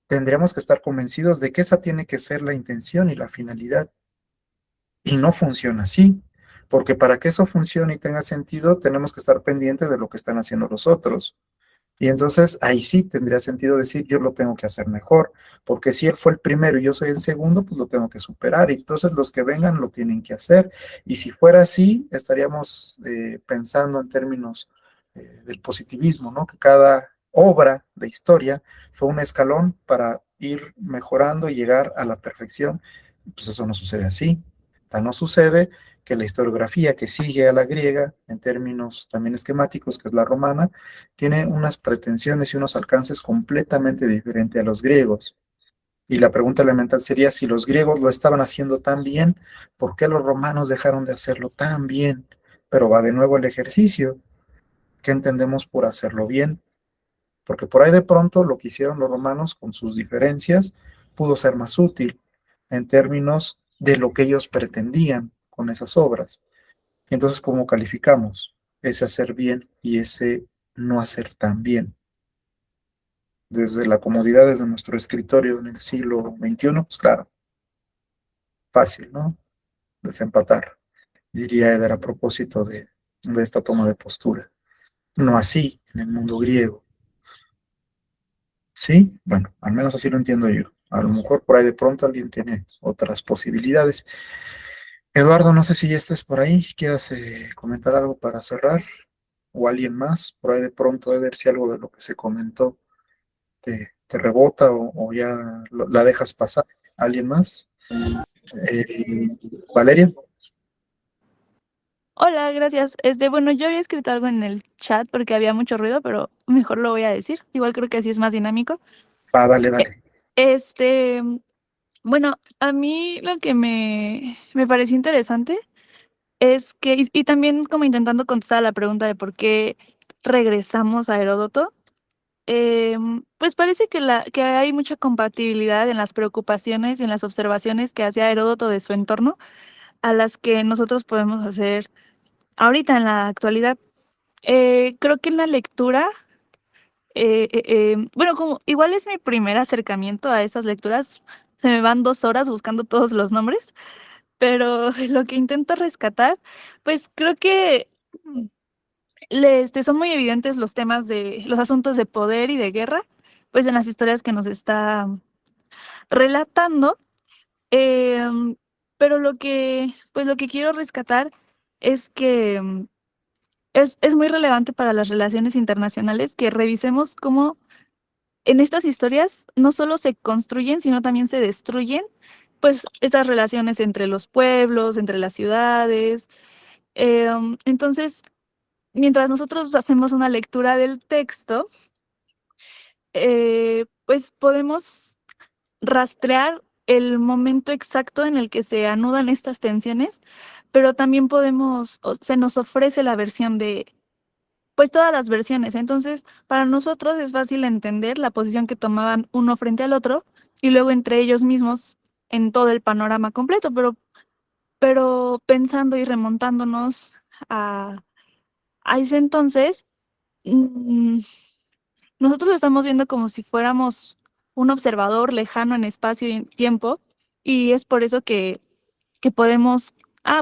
[SPEAKER 1] tendríamos que estar convencidos de que esa tiene que ser la intención y la finalidad. Y no funciona así, porque para que eso funcione y tenga sentido, tenemos que estar pendientes de lo que están haciendo los otros. Y entonces ahí sí tendría sentido decir, yo lo tengo que hacer mejor, porque si él fue el primero y yo soy el segundo, pues lo tengo que superar. Y entonces los que vengan lo tienen que hacer. Y si fuera así, estaríamos pensando en términos del positivismo, ¿no? Que cada obra de historia fue un escalón para ir mejorando y llegar a la perfección. Pues eso no sucede así. Tal no sucede que la historiografía que sigue a la griega, en términos también esquemáticos, que es la romana, tiene unas pretensiones y unos alcances completamente diferentes a los griegos. Y la pregunta elemental sería, si los griegos lo estaban haciendo tan bien, ¿por qué los romanos dejaron de hacerlo tan bien? Pero va de nuevo el ejercicio. ¿Qué entendemos por hacerlo bien? Porque por ahí de pronto lo que hicieron los romanos con sus diferencias pudo ser más útil en términos de lo que ellos pretendían con esas obras. Y entonces, ¿cómo calificamos ese hacer bien y ese no hacer tan bien? Desde la comodidad, desde nuestro escritorio en el siglo XXI, pues claro, fácil, ¿no? Desempatar, diría Eder a propósito de esta toma de postura. No así en el mundo griego. Sí, bueno, al menos así lo entiendo yo. A lo mejor por ahí de pronto alguien tiene otras posibilidades. Eduardo, no sé si ya estés por ahí, quieras comentar algo para cerrar, o alguien más, por ahí de pronto, Eder, si algo de lo que se comentó te rebota o ya la dejas pasar. ¿Alguien más? Valeria.
[SPEAKER 10] Hola, gracias. Bueno, yo había escrito algo en el chat porque había mucho ruido, pero mejor lo voy a decir. Igual creo que así es más dinámico.
[SPEAKER 1] Dale, dale.
[SPEAKER 10] Este, bueno, a mí lo que me pareció interesante es que, y también como intentando contestar a la pregunta de por qué regresamos a Heródoto, pues parece que hay mucha compatibilidad en las preocupaciones y en las observaciones que hacía Heródoto de su entorno a las que nosotros podemos hacer ahorita en la actualidad. Creo que en la lectura, bueno, como igual es mi primer acercamiento a esas lecturas, se me van 2 horas buscando todos los nombres, pero lo que intento rescatar, pues creo que son muy evidentes los temas de los asuntos de poder y de guerra, pues en las historias que nos está relatando. em, pero lo que quiero rescatar es que es muy relevante para las relaciones internacionales que revisemos cómo en estas historias no solo se construyen, sino también se destruyen, pues esas relaciones entre los pueblos, entre las ciudades. Entonces, mientras nosotros hacemos una lectura del texto, pues podemos rastrear el momento exacto en el que se anudan estas tensiones, pero también se nos ofrece la versión pues todas las versiones. Entonces, para nosotros es fácil entender la posición que tomaban uno frente al otro y luego entre ellos mismos en todo el panorama completo, pero pensando y remontándonos a ese entonces, mm, nosotros lo estamos viendo como si fuéramos un observador lejano en espacio y en tiempo, y es por eso que podemos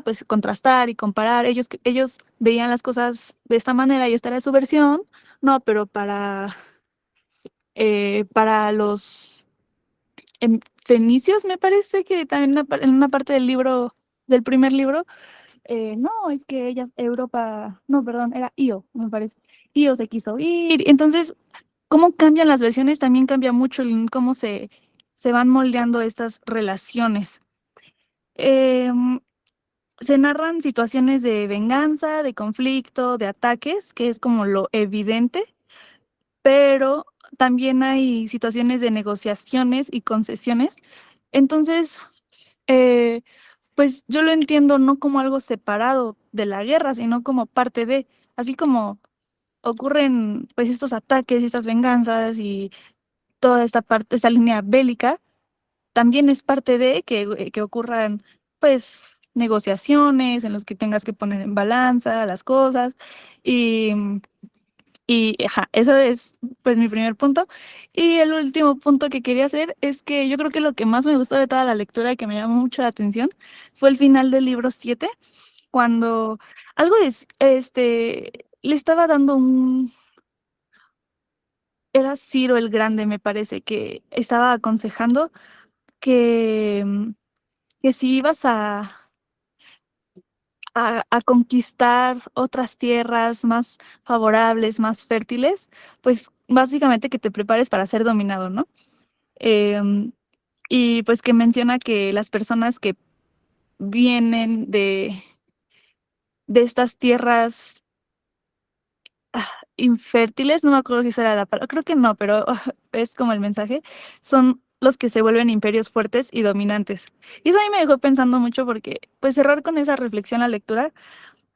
[SPEAKER 10] pues contrastar y comparar. Ellos veían las cosas de esta manera y esta era su versión, no, pero para los fenicios, me parece que también en una parte del libro, del primer libro, no, es que Europa, no, perdón, era Io, me parece. Io se quiso ir. Entonces, cómo cambian las versiones también cambia mucho cómo se van moldeando estas relaciones. Se narran situaciones de venganza, de conflicto, de ataques, que es como lo evidente, pero también hay situaciones de negociaciones y concesiones. Entonces, eh, pues yo lo entiendo no como algo separado de la guerra, sino como parte de, así como ocurren pues estos ataques y estas venganzas y toda esta parte, esta línea bélica, también es parte de que ocurran pues negociaciones en los que tengas que poner en balanza las cosas y, ajá, eso es pues mi primer punto. Y el último punto que quería hacer es que yo creo que lo que más me gustó de toda la lectura y que me llamó mucho la atención fue el final del libro 7, cuando algo le estaba dando era Ciro el Grande, me parece, que estaba aconsejando que, que si ibas a conquistar otras tierras más favorables, más fértiles, pues básicamente que te prepares para ser dominado, ¿no? Em, y pues que menciona que las personas que vienen de estas tierras infértiles, no me acuerdo si esa era la palabra, creo que no, pero es como el mensaje, son los que se vuelven imperios fuertes y dominantes. Y eso a mí me dejó pensando mucho porque, pues, cerrar con esa reflexión la lectura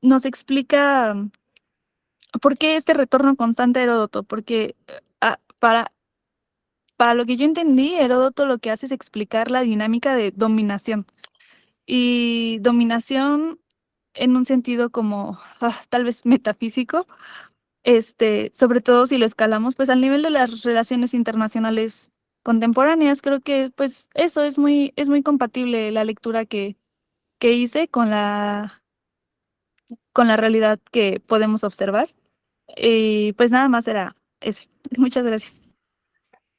[SPEAKER 10] nos explica por qué este retorno constante a Heródoto, porque para lo que yo entendí, Heródoto lo que hace es explicar la dinámica de dominación. Y dominación en un sentido como tal vez metafísico, sobre todo si lo escalamos, pues al nivel de las relaciones internacionales contemporáneas, creo que pues eso es muy compatible la lectura que hice con la realidad que podemos observar. Y pues nada más era eso. Muchas gracias.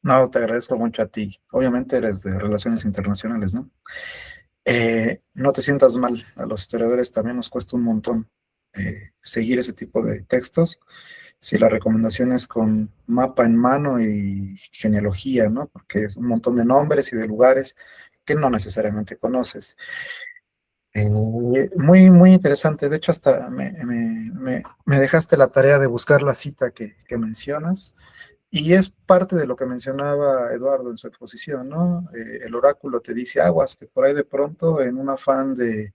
[SPEAKER 1] No, te agradezco mucho a ti. Obviamente eres de relaciones internacionales, ¿no? No te sientas mal. A los historiadores también nos cuesta un montón seguir ese tipo de textos. Si la recomendación es con mapa en mano y genealogía, ¿no? Porque es un montón de nombres y de lugares que no necesariamente conoces. Muy, muy interesante. De hecho, hasta me dejaste la tarea de buscar la cita que mencionas. Y es parte de lo que mencionaba Eduardo en su exposición, ¿no? El oráculo te dice aguas, que por ahí de pronto, en un afán de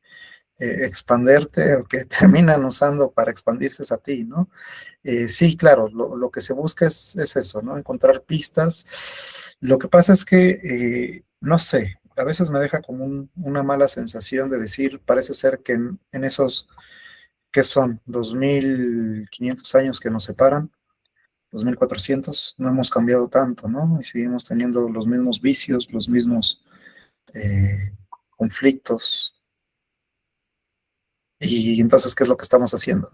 [SPEAKER 1] expanderte, el que terminan usando para expandirse es a ti, ¿no? Sí, claro, lo que se busca es eso, ¿no? Encontrar pistas. Lo que pasa es que, no sé, a veces me deja como una mala sensación de decir, parece ser que en esos, ¿qué son? 2500 años que nos separan, 2400, no hemos cambiado tanto, ¿no? Y seguimos teniendo los mismos vicios, los mismos conflictos. Y entonces, ¿qué es lo que estamos haciendo?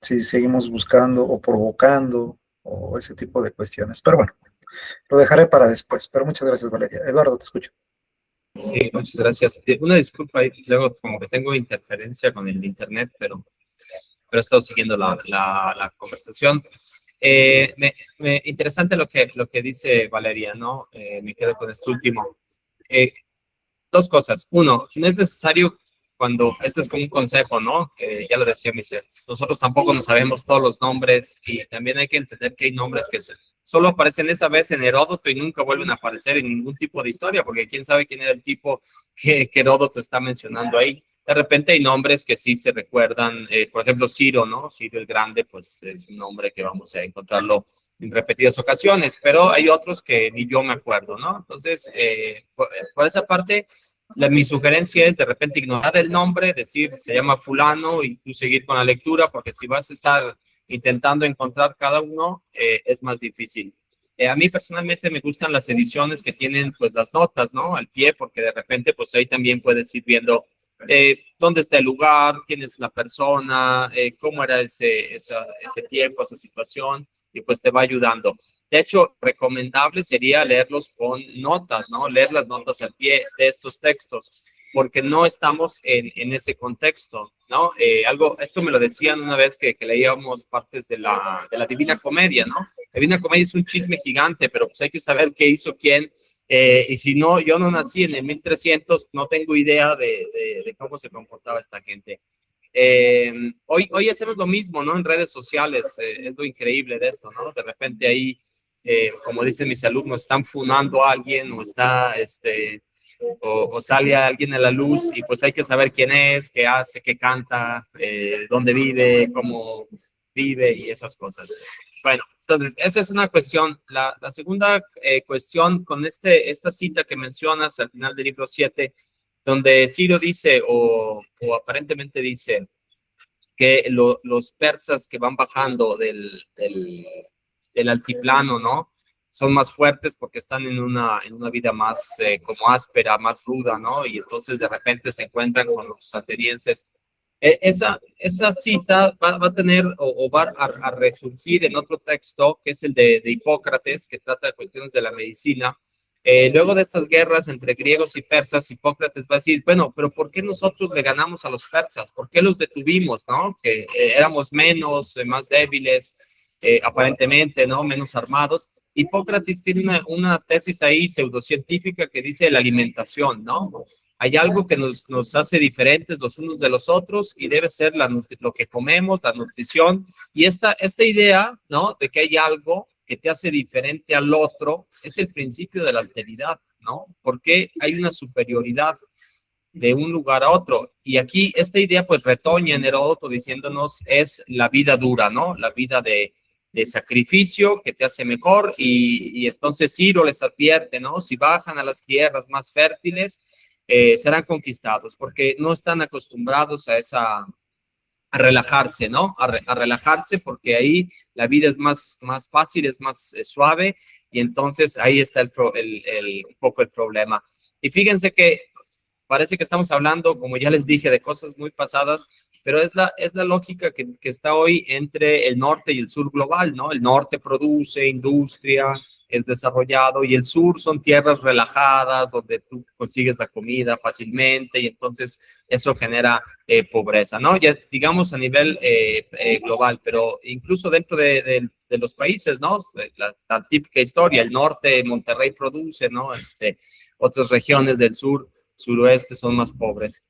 [SPEAKER 1] Si seguimos buscando o provocando o ese tipo de cuestiones. Pero bueno, lo dejaré para después. Pero muchas gracias, Valeria. Eduardo, te escucho.
[SPEAKER 3] Sí, muchas gracias. Una disculpa, luego como que tengo interferencia con el internet, pero he estado siguiendo la conversación. Interesante lo que dice Valeria, ¿no? Me quedo con esto último. Dos cosas. Uno, no es necesario cuando, este es como un consejo, ¿no? Ya lo decía Michelle, nosotros tampoco nos sabemos todos los nombres y también hay que entender que hay nombres que solo aparecen esa vez en Heródoto y nunca vuelven a aparecer en ningún tipo de historia, porque quién sabe quién era el tipo que Heródoto está mencionando ahí. De repente hay nombres que sí se recuerdan, por ejemplo, Ciro, ¿no? Ciro el Grande, pues es un nombre que vamos a encontrarlo en repetidas ocasiones, pero hay otros que ni yo me acuerdo, ¿no? Entonces, por esa parte, mi sugerencia es de repente ignorar el nombre, decir se llama fulano y tú seguir con la lectura, porque si vas a estar intentando encontrar cada uno, es más difícil. A mí personalmente me gustan las ediciones que tienen pues las notas, ¿no? Al pie, porque de repente pues ahí también puedes ir viendo dónde está el lugar, quién es la persona, cómo era ese tiempo, esa situación, y pues te va ayudando. De hecho, recomendable sería leerlos con notas, ¿no? Leer las notas al pie de estos textos, porque no estamos en ese contexto, ¿no? Esto me lo decían una vez que leíamos partes de la Divina Comedia, ¿no? La Divina Comedia es un chisme gigante, pero pues hay que saber qué hizo quién, y si no, yo no nací en el 1300, no tengo idea de cómo se comportaba esta gente. Hoy hacemos lo mismo, ¿no? En redes sociales, es lo increíble de esto, ¿no? De repente ahí, como dicen mis alumnos, están funando a alguien o está, o sale alguien a la luz y pues hay que saber quién es, qué hace, qué canta, dónde vive, cómo vive y esas cosas. Bueno, entonces, esa es una cuestión. La segunda cuestión con esta cita que mencionas al final del libro 7, donde Ciro dice, o aparentemente dice, que los persas que van bajando del altiplano, ¿no? Son más fuertes porque están en una vida más como áspera, más ruda, ¿no? Y entonces de repente se encuentran con los atenienses. Esa cita va a tener o va a resurgir en otro texto, que es el de Hipócrates, que trata de cuestiones de la medicina. Luego de estas guerras entre griegos y persas, Hipócrates va a decir, bueno, pero ¿por qué nosotros le ganamos a los persas? ¿Por qué los detuvimos, no? Que éramos menos, más débiles, aparentemente, ¿no? Menos armados. Hipócrates tiene una tesis ahí pseudocientífica que dice la alimentación, ¿no? Hay algo que nos hace diferentes los unos de los otros y debe ser lo que comemos, la nutrición. Y esta idea, ¿no? De que hay algo que te hace diferente al otro es el principio de la alteridad, ¿no? Porque hay una superioridad de un lugar a otro. Y aquí esta idea pues retoña en Heródoto diciéndonos es la vida dura, ¿no? La vida de sacrificio que te hace mejor y entonces Ciro les advierte, ¿no? Si bajan a las tierras más fértiles, serán conquistados porque no están acostumbrados a relajarse, ¿no? A relajarse porque ahí la vida es más fácil, es más suave y entonces ahí está un poco el problema. Y fíjense que parece que estamos hablando, como ya les dije, de cosas muy pasadas, pero es la lógica que está hoy entre el norte y el sur global, ¿no? El norte produce industria, es desarrollado, y el sur son tierras relajadas, donde tú consigues la comida fácilmente, y entonces eso genera pobreza, ¿no? Ya digamos a nivel global, pero incluso dentro de los países, ¿no? La típica historia, el norte, Monterrey produce, ¿no? Otras regiones del sur, suroeste son más pobres.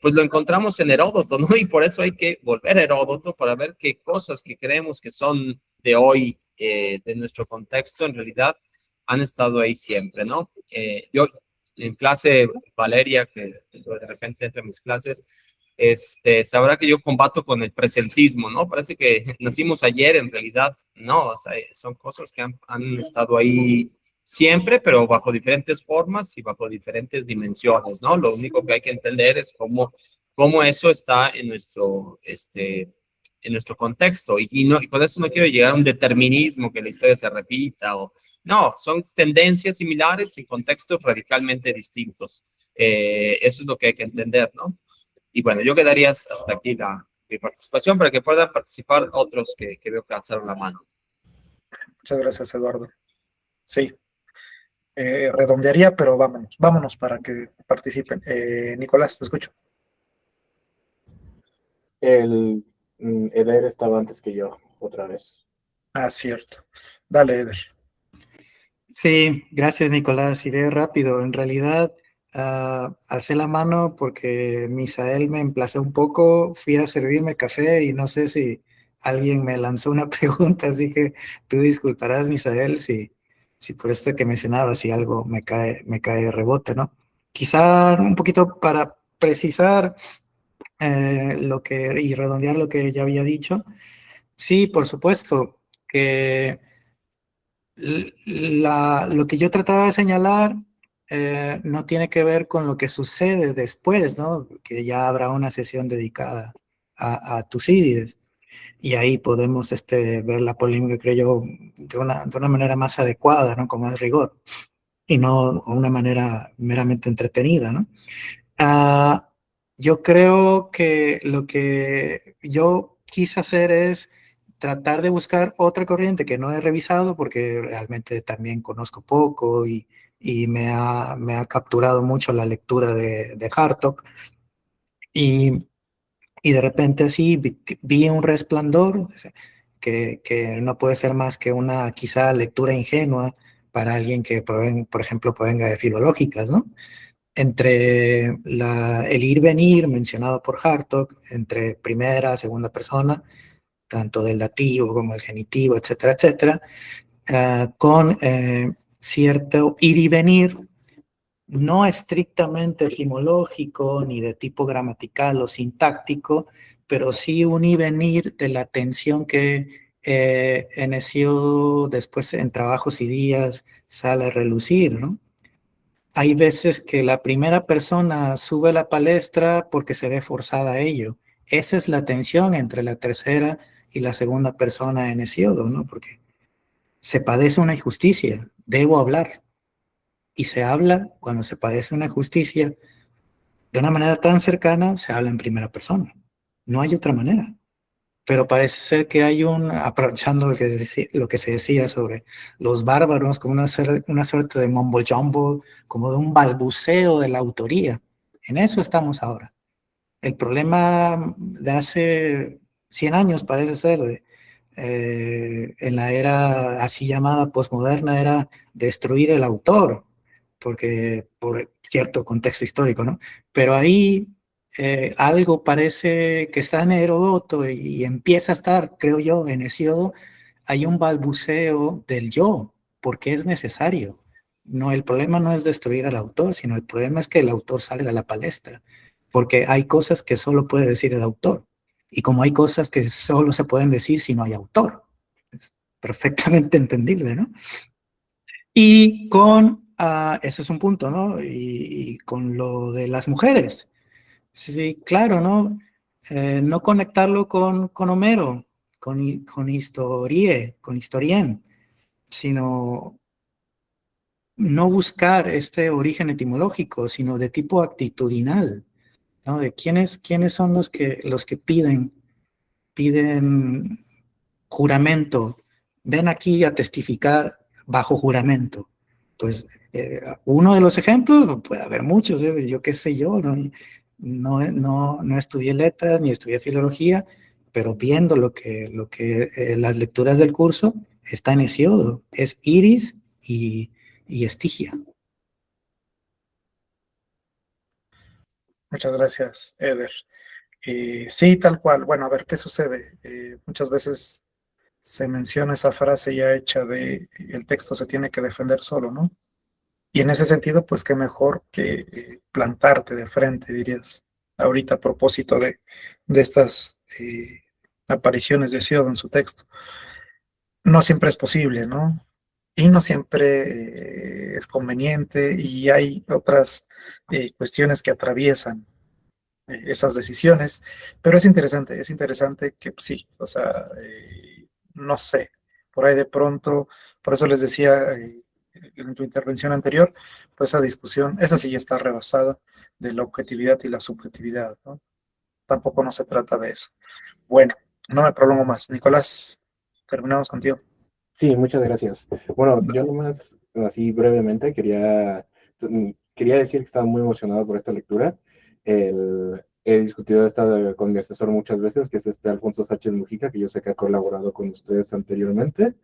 [SPEAKER 3] Pues lo encontramos en Heródoto, ¿no? Y por eso hay que volver a Heródoto para ver qué cosas que creemos que son de hoy, de nuestro contexto, en realidad han estado ahí siempre, ¿no? Yo en clase, Valeria, que de repente entre mis clases, sabrá que yo combato con el presentismo, ¿no? Parece que nacimos ayer, en realidad, no, o sea, son cosas que han estado ahí siempre, pero bajo diferentes formas y bajo diferentes dimensiones, ¿no? Lo único que hay que entender es cómo eso está en nuestro contexto. Y con eso no quiero llegar a un determinismo, que la historia se repita, no, son tendencias similares en contextos radicalmente distintos. Eso es lo que hay que entender, ¿no? Y bueno, yo quedaría hasta aquí mi participación para que puedan participar otros que veo que alzaron la mano.
[SPEAKER 1] Muchas gracias, Eduardo. Sí. Redondearía, pero vámonos para que participen. Nicolás, te escucho.
[SPEAKER 11] Eder estaba antes que yo, otra vez.
[SPEAKER 1] Ah, cierto. Dale, Eder.
[SPEAKER 8] Sí, gracias, Nicolás. Iré rápido. En realidad, alcé la mano porque Misael me emplazó un poco, fui a servirme café y no sé si alguien me lanzó una pregunta, así que tú disculparás, Misael, si por esto que mencionabas, si algo me cae de rebote, ¿no? Quizá un poquito para precisar y redondear lo que ya había dicho. Sí, por supuesto, que lo que yo trataba de señalar no tiene que ver con lo que sucede después, ¿no? Que ya habrá una sesión dedicada a Tucídides. Y ahí podemos ver la polémica, creo yo, de una manera más adecuada, ¿no? Con más rigor. Y no de una manera meramente entretenida, ¿no? Yo creo que lo que yo quise hacer es tratar de buscar otra corriente que no he revisado porque realmente también conozco poco y me ha capturado mucho la lectura de Hartog. Y de repente sí vi un resplandor que no puede ser más que una quizá lectura ingenua para alguien que, por ejemplo, provenga de filológicas, ¿no? Entre el ir venir mencionado por Hartog, entre primera, segunda persona, tanto del dativo como el genitivo, etcétera, etcétera, con cierto ir y venir, no estrictamente etimológico ni de tipo gramatical o sintáctico, pero sí un ir y venir de la tensión que en Hesíodo después en Trabajos y Días sale a relucir, ¿no? Hay veces que la primera persona sube a la palestra porque se ve forzada a ello. Esa es la tensión entre la tercera y la segunda persona en Hesíodo, ¿no? Porque se padece una injusticia, debo hablar. Y se habla cuando se padece una injusticia de una manera tan cercana, se habla en primera persona. No hay otra manera. Pero parece ser que hay aprovechando lo que se decía sobre los bárbaros, como una suerte de mumble jumble, como de un balbuceo de la autoría. En eso estamos ahora. El problema de hace 100 años parece ser, en la era así llamada posmoderna, era destruir el autor, porque por cierto contexto histórico, ¿no? Pero ahí algo parece que está en Heródoto y empieza a estar, creo yo, en Hesíodo, hay un balbuceo del yo, porque es necesario. No, el problema no es destruir al autor, sino el problema es que el autor salga a la palestra, porque hay cosas que solo puede decir el autor, y como hay cosas que solo se pueden decir si no hay autor. Es perfectamente entendible, ¿no? Y ese es un punto, ¿no? Y con lo de las mujeres, sí, claro, ¿no? No conectarlo con Homero, con historien, sino no buscar este origen etimológico, sino de tipo actitudinal, ¿no? De quiénes son los que piden juramento, ven aquí a testificar bajo juramento. Pues uno de los ejemplos, puede haber muchos, yo qué sé yo, no estudié letras ni estudié filología, pero viendo lo que las lecturas del curso, está en Hesíodo, es Iris y Estigia.
[SPEAKER 1] Muchas gracias, Eder. Sí, tal cual. Bueno, a ver, ¿qué sucede? Muchas veces se menciona esa frase ya hecha de el texto se tiene que defender solo, ¿no? Y en ese sentido, pues qué mejor que plantarte de frente, dirías, ahorita a propósito de estas apariciones de Hesíodo en su texto. No siempre es posible, ¿no? Y no siempre es conveniente y hay otras cuestiones que atraviesan esas decisiones, pero es interesante que pues, sí, o sea, no sé, por ahí de pronto, por eso les decía en tu intervención anterior, pues esa discusión, esa sí ya está rebasada de la objetividad y la subjetividad, ¿no? Tampoco no se trata de eso. Bueno, no me prolongo más. Nicolás, terminamos contigo.
[SPEAKER 11] Sí, muchas gracias. Bueno, yo nomás, así brevemente, quería decir que estaba muy emocionado por esta lectura. He discutido esta con mi asesor muchas veces, que es Alfonso Sánchez Mujica, que yo sé que ha colaborado con ustedes anteriormente.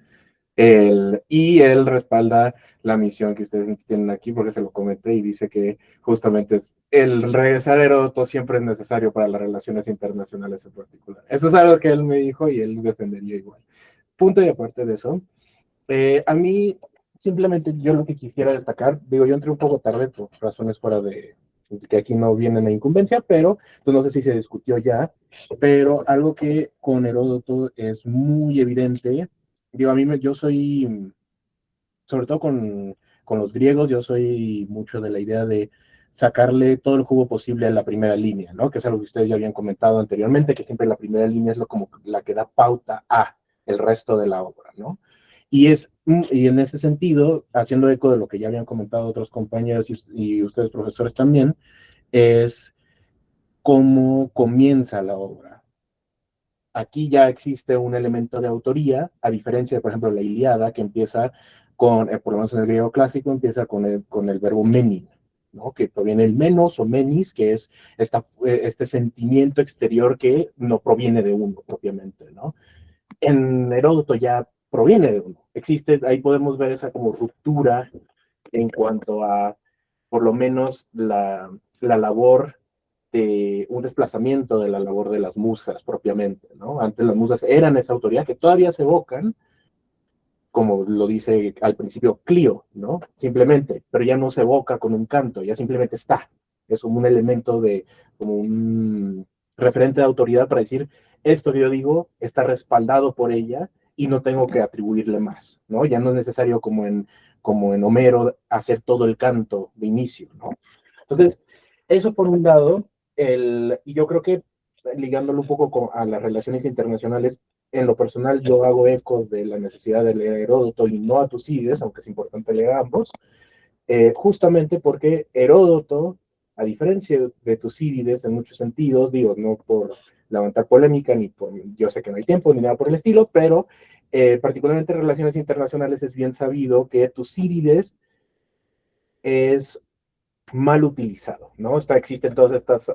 [SPEAKER 11] Y él respalda la misión que ustedes tienen aquí, porque se lo comenté y dice que justamente el regresar a Heródoto siempre es necesario para las relaciones internacionales en particular. Eso es algo que él me dijo y él defendería igual. Punto y aparte de eso, a mí simplemente yo lo que quisiera destacar, digo, yo entré un poco tarde por razones fuera de que aquí no vienen a incumbencia, pero pues no sé si se discutió ya, pero algo que con Heródoto es muy evidente, digo, yo soy, sobre todo con los griegos, yo soy mucho de la idea de sacarle todo el jugo posible a la primera línea, ¿no? Que es algo que ustedes ya habían comentado anteriormente, que siempre la primera línea es como la que da pauta a el resto de la obra, ¿no? Y en ese sentido, haciendo eco de lo que ya habían comentado otros compañeros y ustedes profesores también, es cómo comienza la obra. Aquí ya existe un elemento de autoría, a diferencia de, por ejemplo, la Ilíada, que empieza con, por lo menos en el griego clásico, empieza con el verbo meni, ¿no? Que proviene del menos o menis, que es este sentimiento exterior que no proviene de uno propiamente, ¿no? En Heródoto ya proviene de uno. Existe, ahí podemos ver esa como ruptura en cuanto a, por lo menos, la labor de un desplazamiento de la labor de las musas propiamente, ¿no? Antes las musas eran esa autoridad que todavía se evocan, como lo dice al principio Clio, ¿no? Simplemente, pero ya no se evoca con un canto, ya simplemente está. Es como un elemento de, como un referente de autoridad para decir, esto que yo digo está respaldado por ella y no tengo que atribuirle más, ¿no? Ya no es necesario como en Homero hacer todo el canto de inicio, ¿no? Entonces, eso por un lado, y yo creo que ligándolo un poco a las relaciones internacionales, en lo personal yo hago eco de la necesidad de leer Heródoto y no a Tucídides, aunque es importante leer ambos, justamente porque Heródoto, a diferencia de Tucídides en muchos sentidos, digo, no por levantar polémica, ni por, yo sé que no hay tiempo, ni nada por el estilo, pero particularmente en relaciones internacionales es bien sabido que Tucídides es mal utilizado, ¿no? Existen todas estas,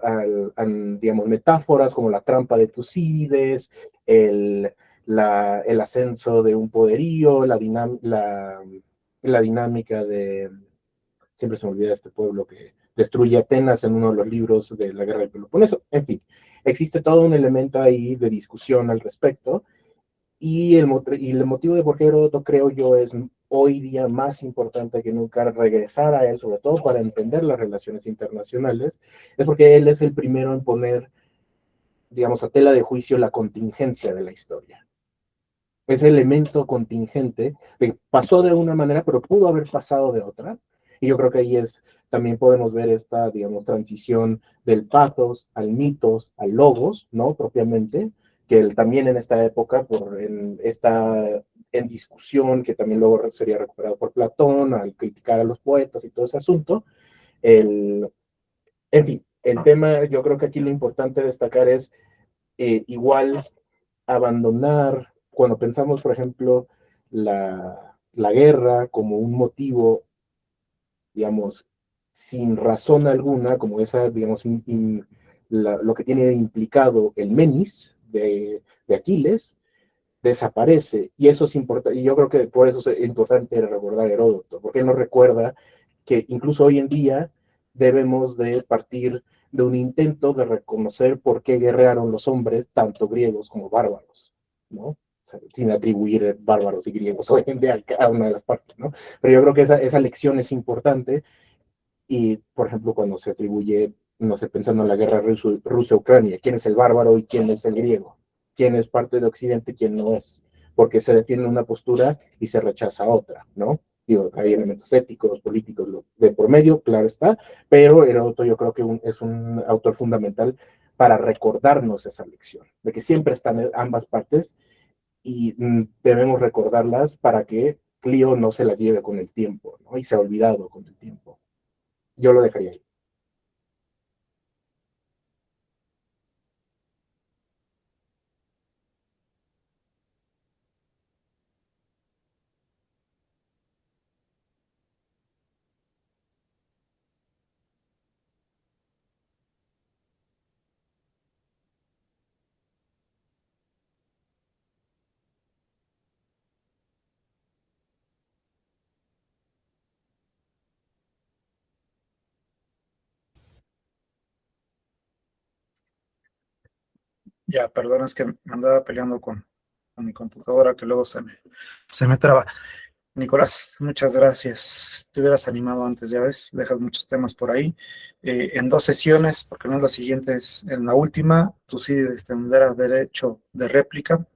[SPEAKER 11] digamos, metáforas como la trampa de Tucídides, el ascenso de un poderío, la dinámica de, siempre se me olvida este pueblo que destruye Atenas en uno de los libros de la guerra del Peloponeso, en fin, existe todo un elemento ahí de discusión al respecto, y el motivo de por qué Heródoto, creo yo, es hoy día más importante que nunca regresar a él, sobre todo para entender las relaciones internacionales, es porque él es el primero en poner, digamos, a tela de juicio la contingencia de la historia. Ese elemento contingente que pasó de una manera, pero pudo haber pasado de otra. Y yo creo que ahí también podemos ver esta, digamos, transición del pathos al mitos, al logos, ¿no? Propiamente, que también en esta época, está en discusión, que también luego sería recuperado por Platón, al criticar a los poetas y todo ese asunto. En fin, el tema, yo creo que aquí lo importante destacar es igual abandonar, cuando pensamos, por ejemplo, la guerra como un motivo, digamos, sin razón alguna, como esa, digamos, lo que tiene implicado el menis de Aquiles, desaparece. Y eso es importante, y yo creo que por eso es importante recordar a Heródoto, porque él nos recuerda que incluso hoy en día debemos de partir de un intento de reconocer por qué guerrearon los hombres, tanto griegos como bárbaros, ¿no? O sea, sin atribuir bárbaros y griegos hoy en día a cada una de las partes, ¿no? Pero yo creo que esa lección es importante y, por ejemplo, cuando se atribuye, no sé, pensando en la guerra Rusia-Ucrania, ¿quién es el bárbaro y quién es el griego? ¿Quién es parte de Occidente y quién no es? Porque se defiende una postura y se rechaza otra, ¿no? Digo, hay elementos éticos, políticos de por medio, claro está, pero Heródoto yo creo que es un autor fundamental para recordarnos esa lección, de que siempre están ambas partes y debemos recordarlas para que Clio no se las lleve con el tiempo, ¿no? Y se ha olvidado con el tiempo. Yo lo dejaría ahí.
[SPEAKER 1] Ya, perdón, es que me andaba peleando con mi computadora que luego se me traba. Nicolás, muchas gracias. Te hubieras animado antes, ya ves, dejas muchos temas por ahí. En 2 sesiones, porque no es la siguiente, es en la última, tú sí tendrás derecho de réplica,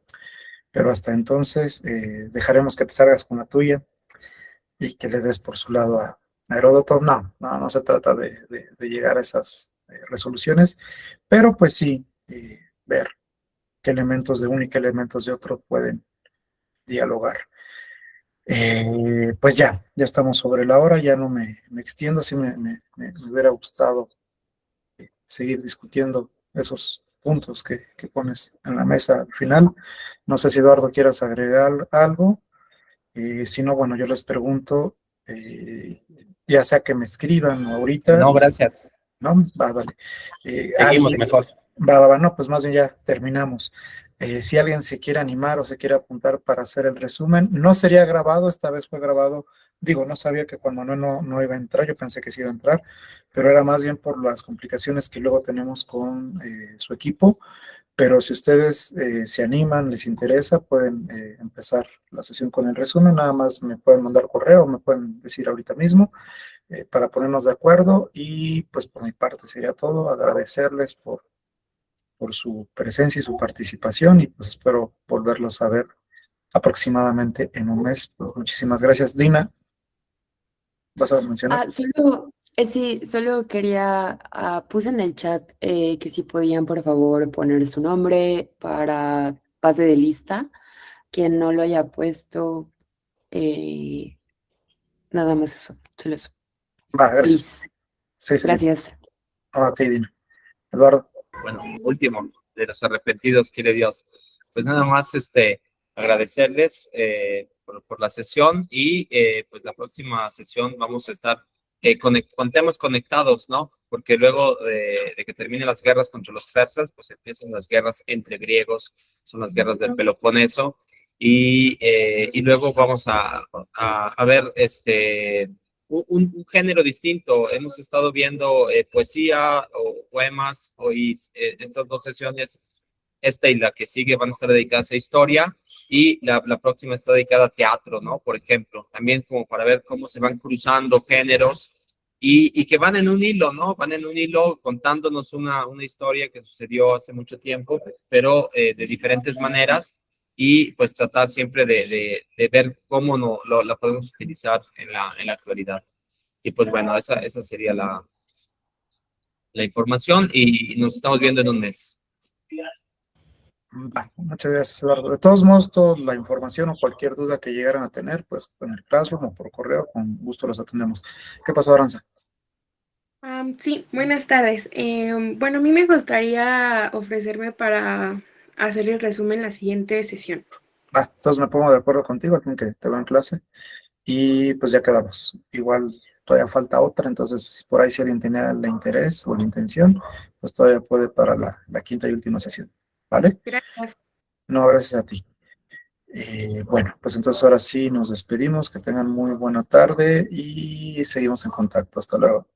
[SPEAKER 1] pero hasta entonces dejaremos que te salgas con la tuya y que le des por su lado a Heródoto. No se trata de llegar a esas resoluciones, pero pues sí, ver qué elementos de uno y qué elementos de otro pueden dialogar. Pues ya estamos sobre la hora, ya no me extiendo, sí me hubiera gustado seguir discutiendo esos puntos que pones en la mesa al final. No sé si Eduardo quieras agregar algo. Si no, bueno, yo les pregunto, ya sea que me escriban ahorita.
[SPEAKER 3] No, gracias.
[SPEAKER 1] ¿No? Va, dale.
[SPEAKER 3] Seguimos mejor.
[SPEAKER 1] Va, no, pues más bien ya terminamos. Si alguien se quiere animar o se quiere apuntar para hacer el resumen, no sería grabado, esta vez fue grabado. Digo, no sabía que Juan Manuel no iba a entrar, yo pensé que sí iba a entrar, pero era más bien por las complicaciones que luego tenemos con su equipo. Pero si ustedes se animan, les interesa, pueden empezar la sesión con el resumen. Nada más me pueden mandar correo, me pueden decir ahorita mismo para ponernos de acuerdo. Y pues por mi parte sería todo. Agradecerles por su presencia y su participación y pues espero volverlos a ver aproximadamente en un mes. Pues, muchísimas gracias. Dina, ¿vas a mencionar?
[SPEAKER 9] Sí, solo quería, puse en el chat que si podían por favor poner su nombre para pase de lista. Quien no lo haya puesto, nada más eso, solo eso.
[SPEAKER 1] Va, gracias.
[SPEAKER 9] Please.
[SPEAKER 1] Sí.
[SPEAKER 9] Gracias.
[SPEAKER 1] A ti, Dina. Eduardo.
[SPEAKER 3] Bueno, último de los arrepentidos, quiere Dios. Pues nada más agradecerles por la sesión y pues la próxima sesión vamos a estar con temas conectados, ¿no? Porque luego de que terminen las guerras contra los persas, pues empiezan las guerras entre griegos, son las guerras del Peloponeso, y luego vamos a ver un género distinto. Hemos estado viendo poesía o poemas, hoy estas dos sesiones, esta y la que sigue, van a estar dedicadas a historia, y la próxima está dedicada a teatro, ¿no? Por ejemplo, también como para ver cómo se van cruzando géneros y que van en un hilo, ¿no? Van en un hilo contándonos una historia que sucedió hace mucho tiempo, pero de diferentes maneras, y pues tratar siempre de ver cómo la podemos utilizar en la actualidad. Y pues bueno, esa sería la información, y nos estamos viendo en un mes.
[SPEAKER 1] Bueno, muchas gracias, Eduardo. De todos modos, toda la información o cualquier duda que llegaran a tener, pues en el Classroom o por correo, con gusto los atendemos. ¿Qué pasó, Aranza?
[SPEAKER 12] Sí, buenas tardes. Bueno, a mí me gustaría ofrecerme para hacer el resumen en la siguiente sesión.
[SPEAKER 1] Va, entonces me pongo de acuerdo contigo, al fin que te veo en clase, y pues ya quedamos. Igual todavía falta otra, entonces por ahí si alguien tenía el interés o la intención, pues todavía puede para la quinta y última sesión. ¿Vale?
[SPEAKER 12] Gracias.
[SPEAKER 1] No, gracias a ti. Bueno, pues entonces ahora sí nos despedimos, que tengan muy buena tarde y seguimos en contacto. Hasta luego.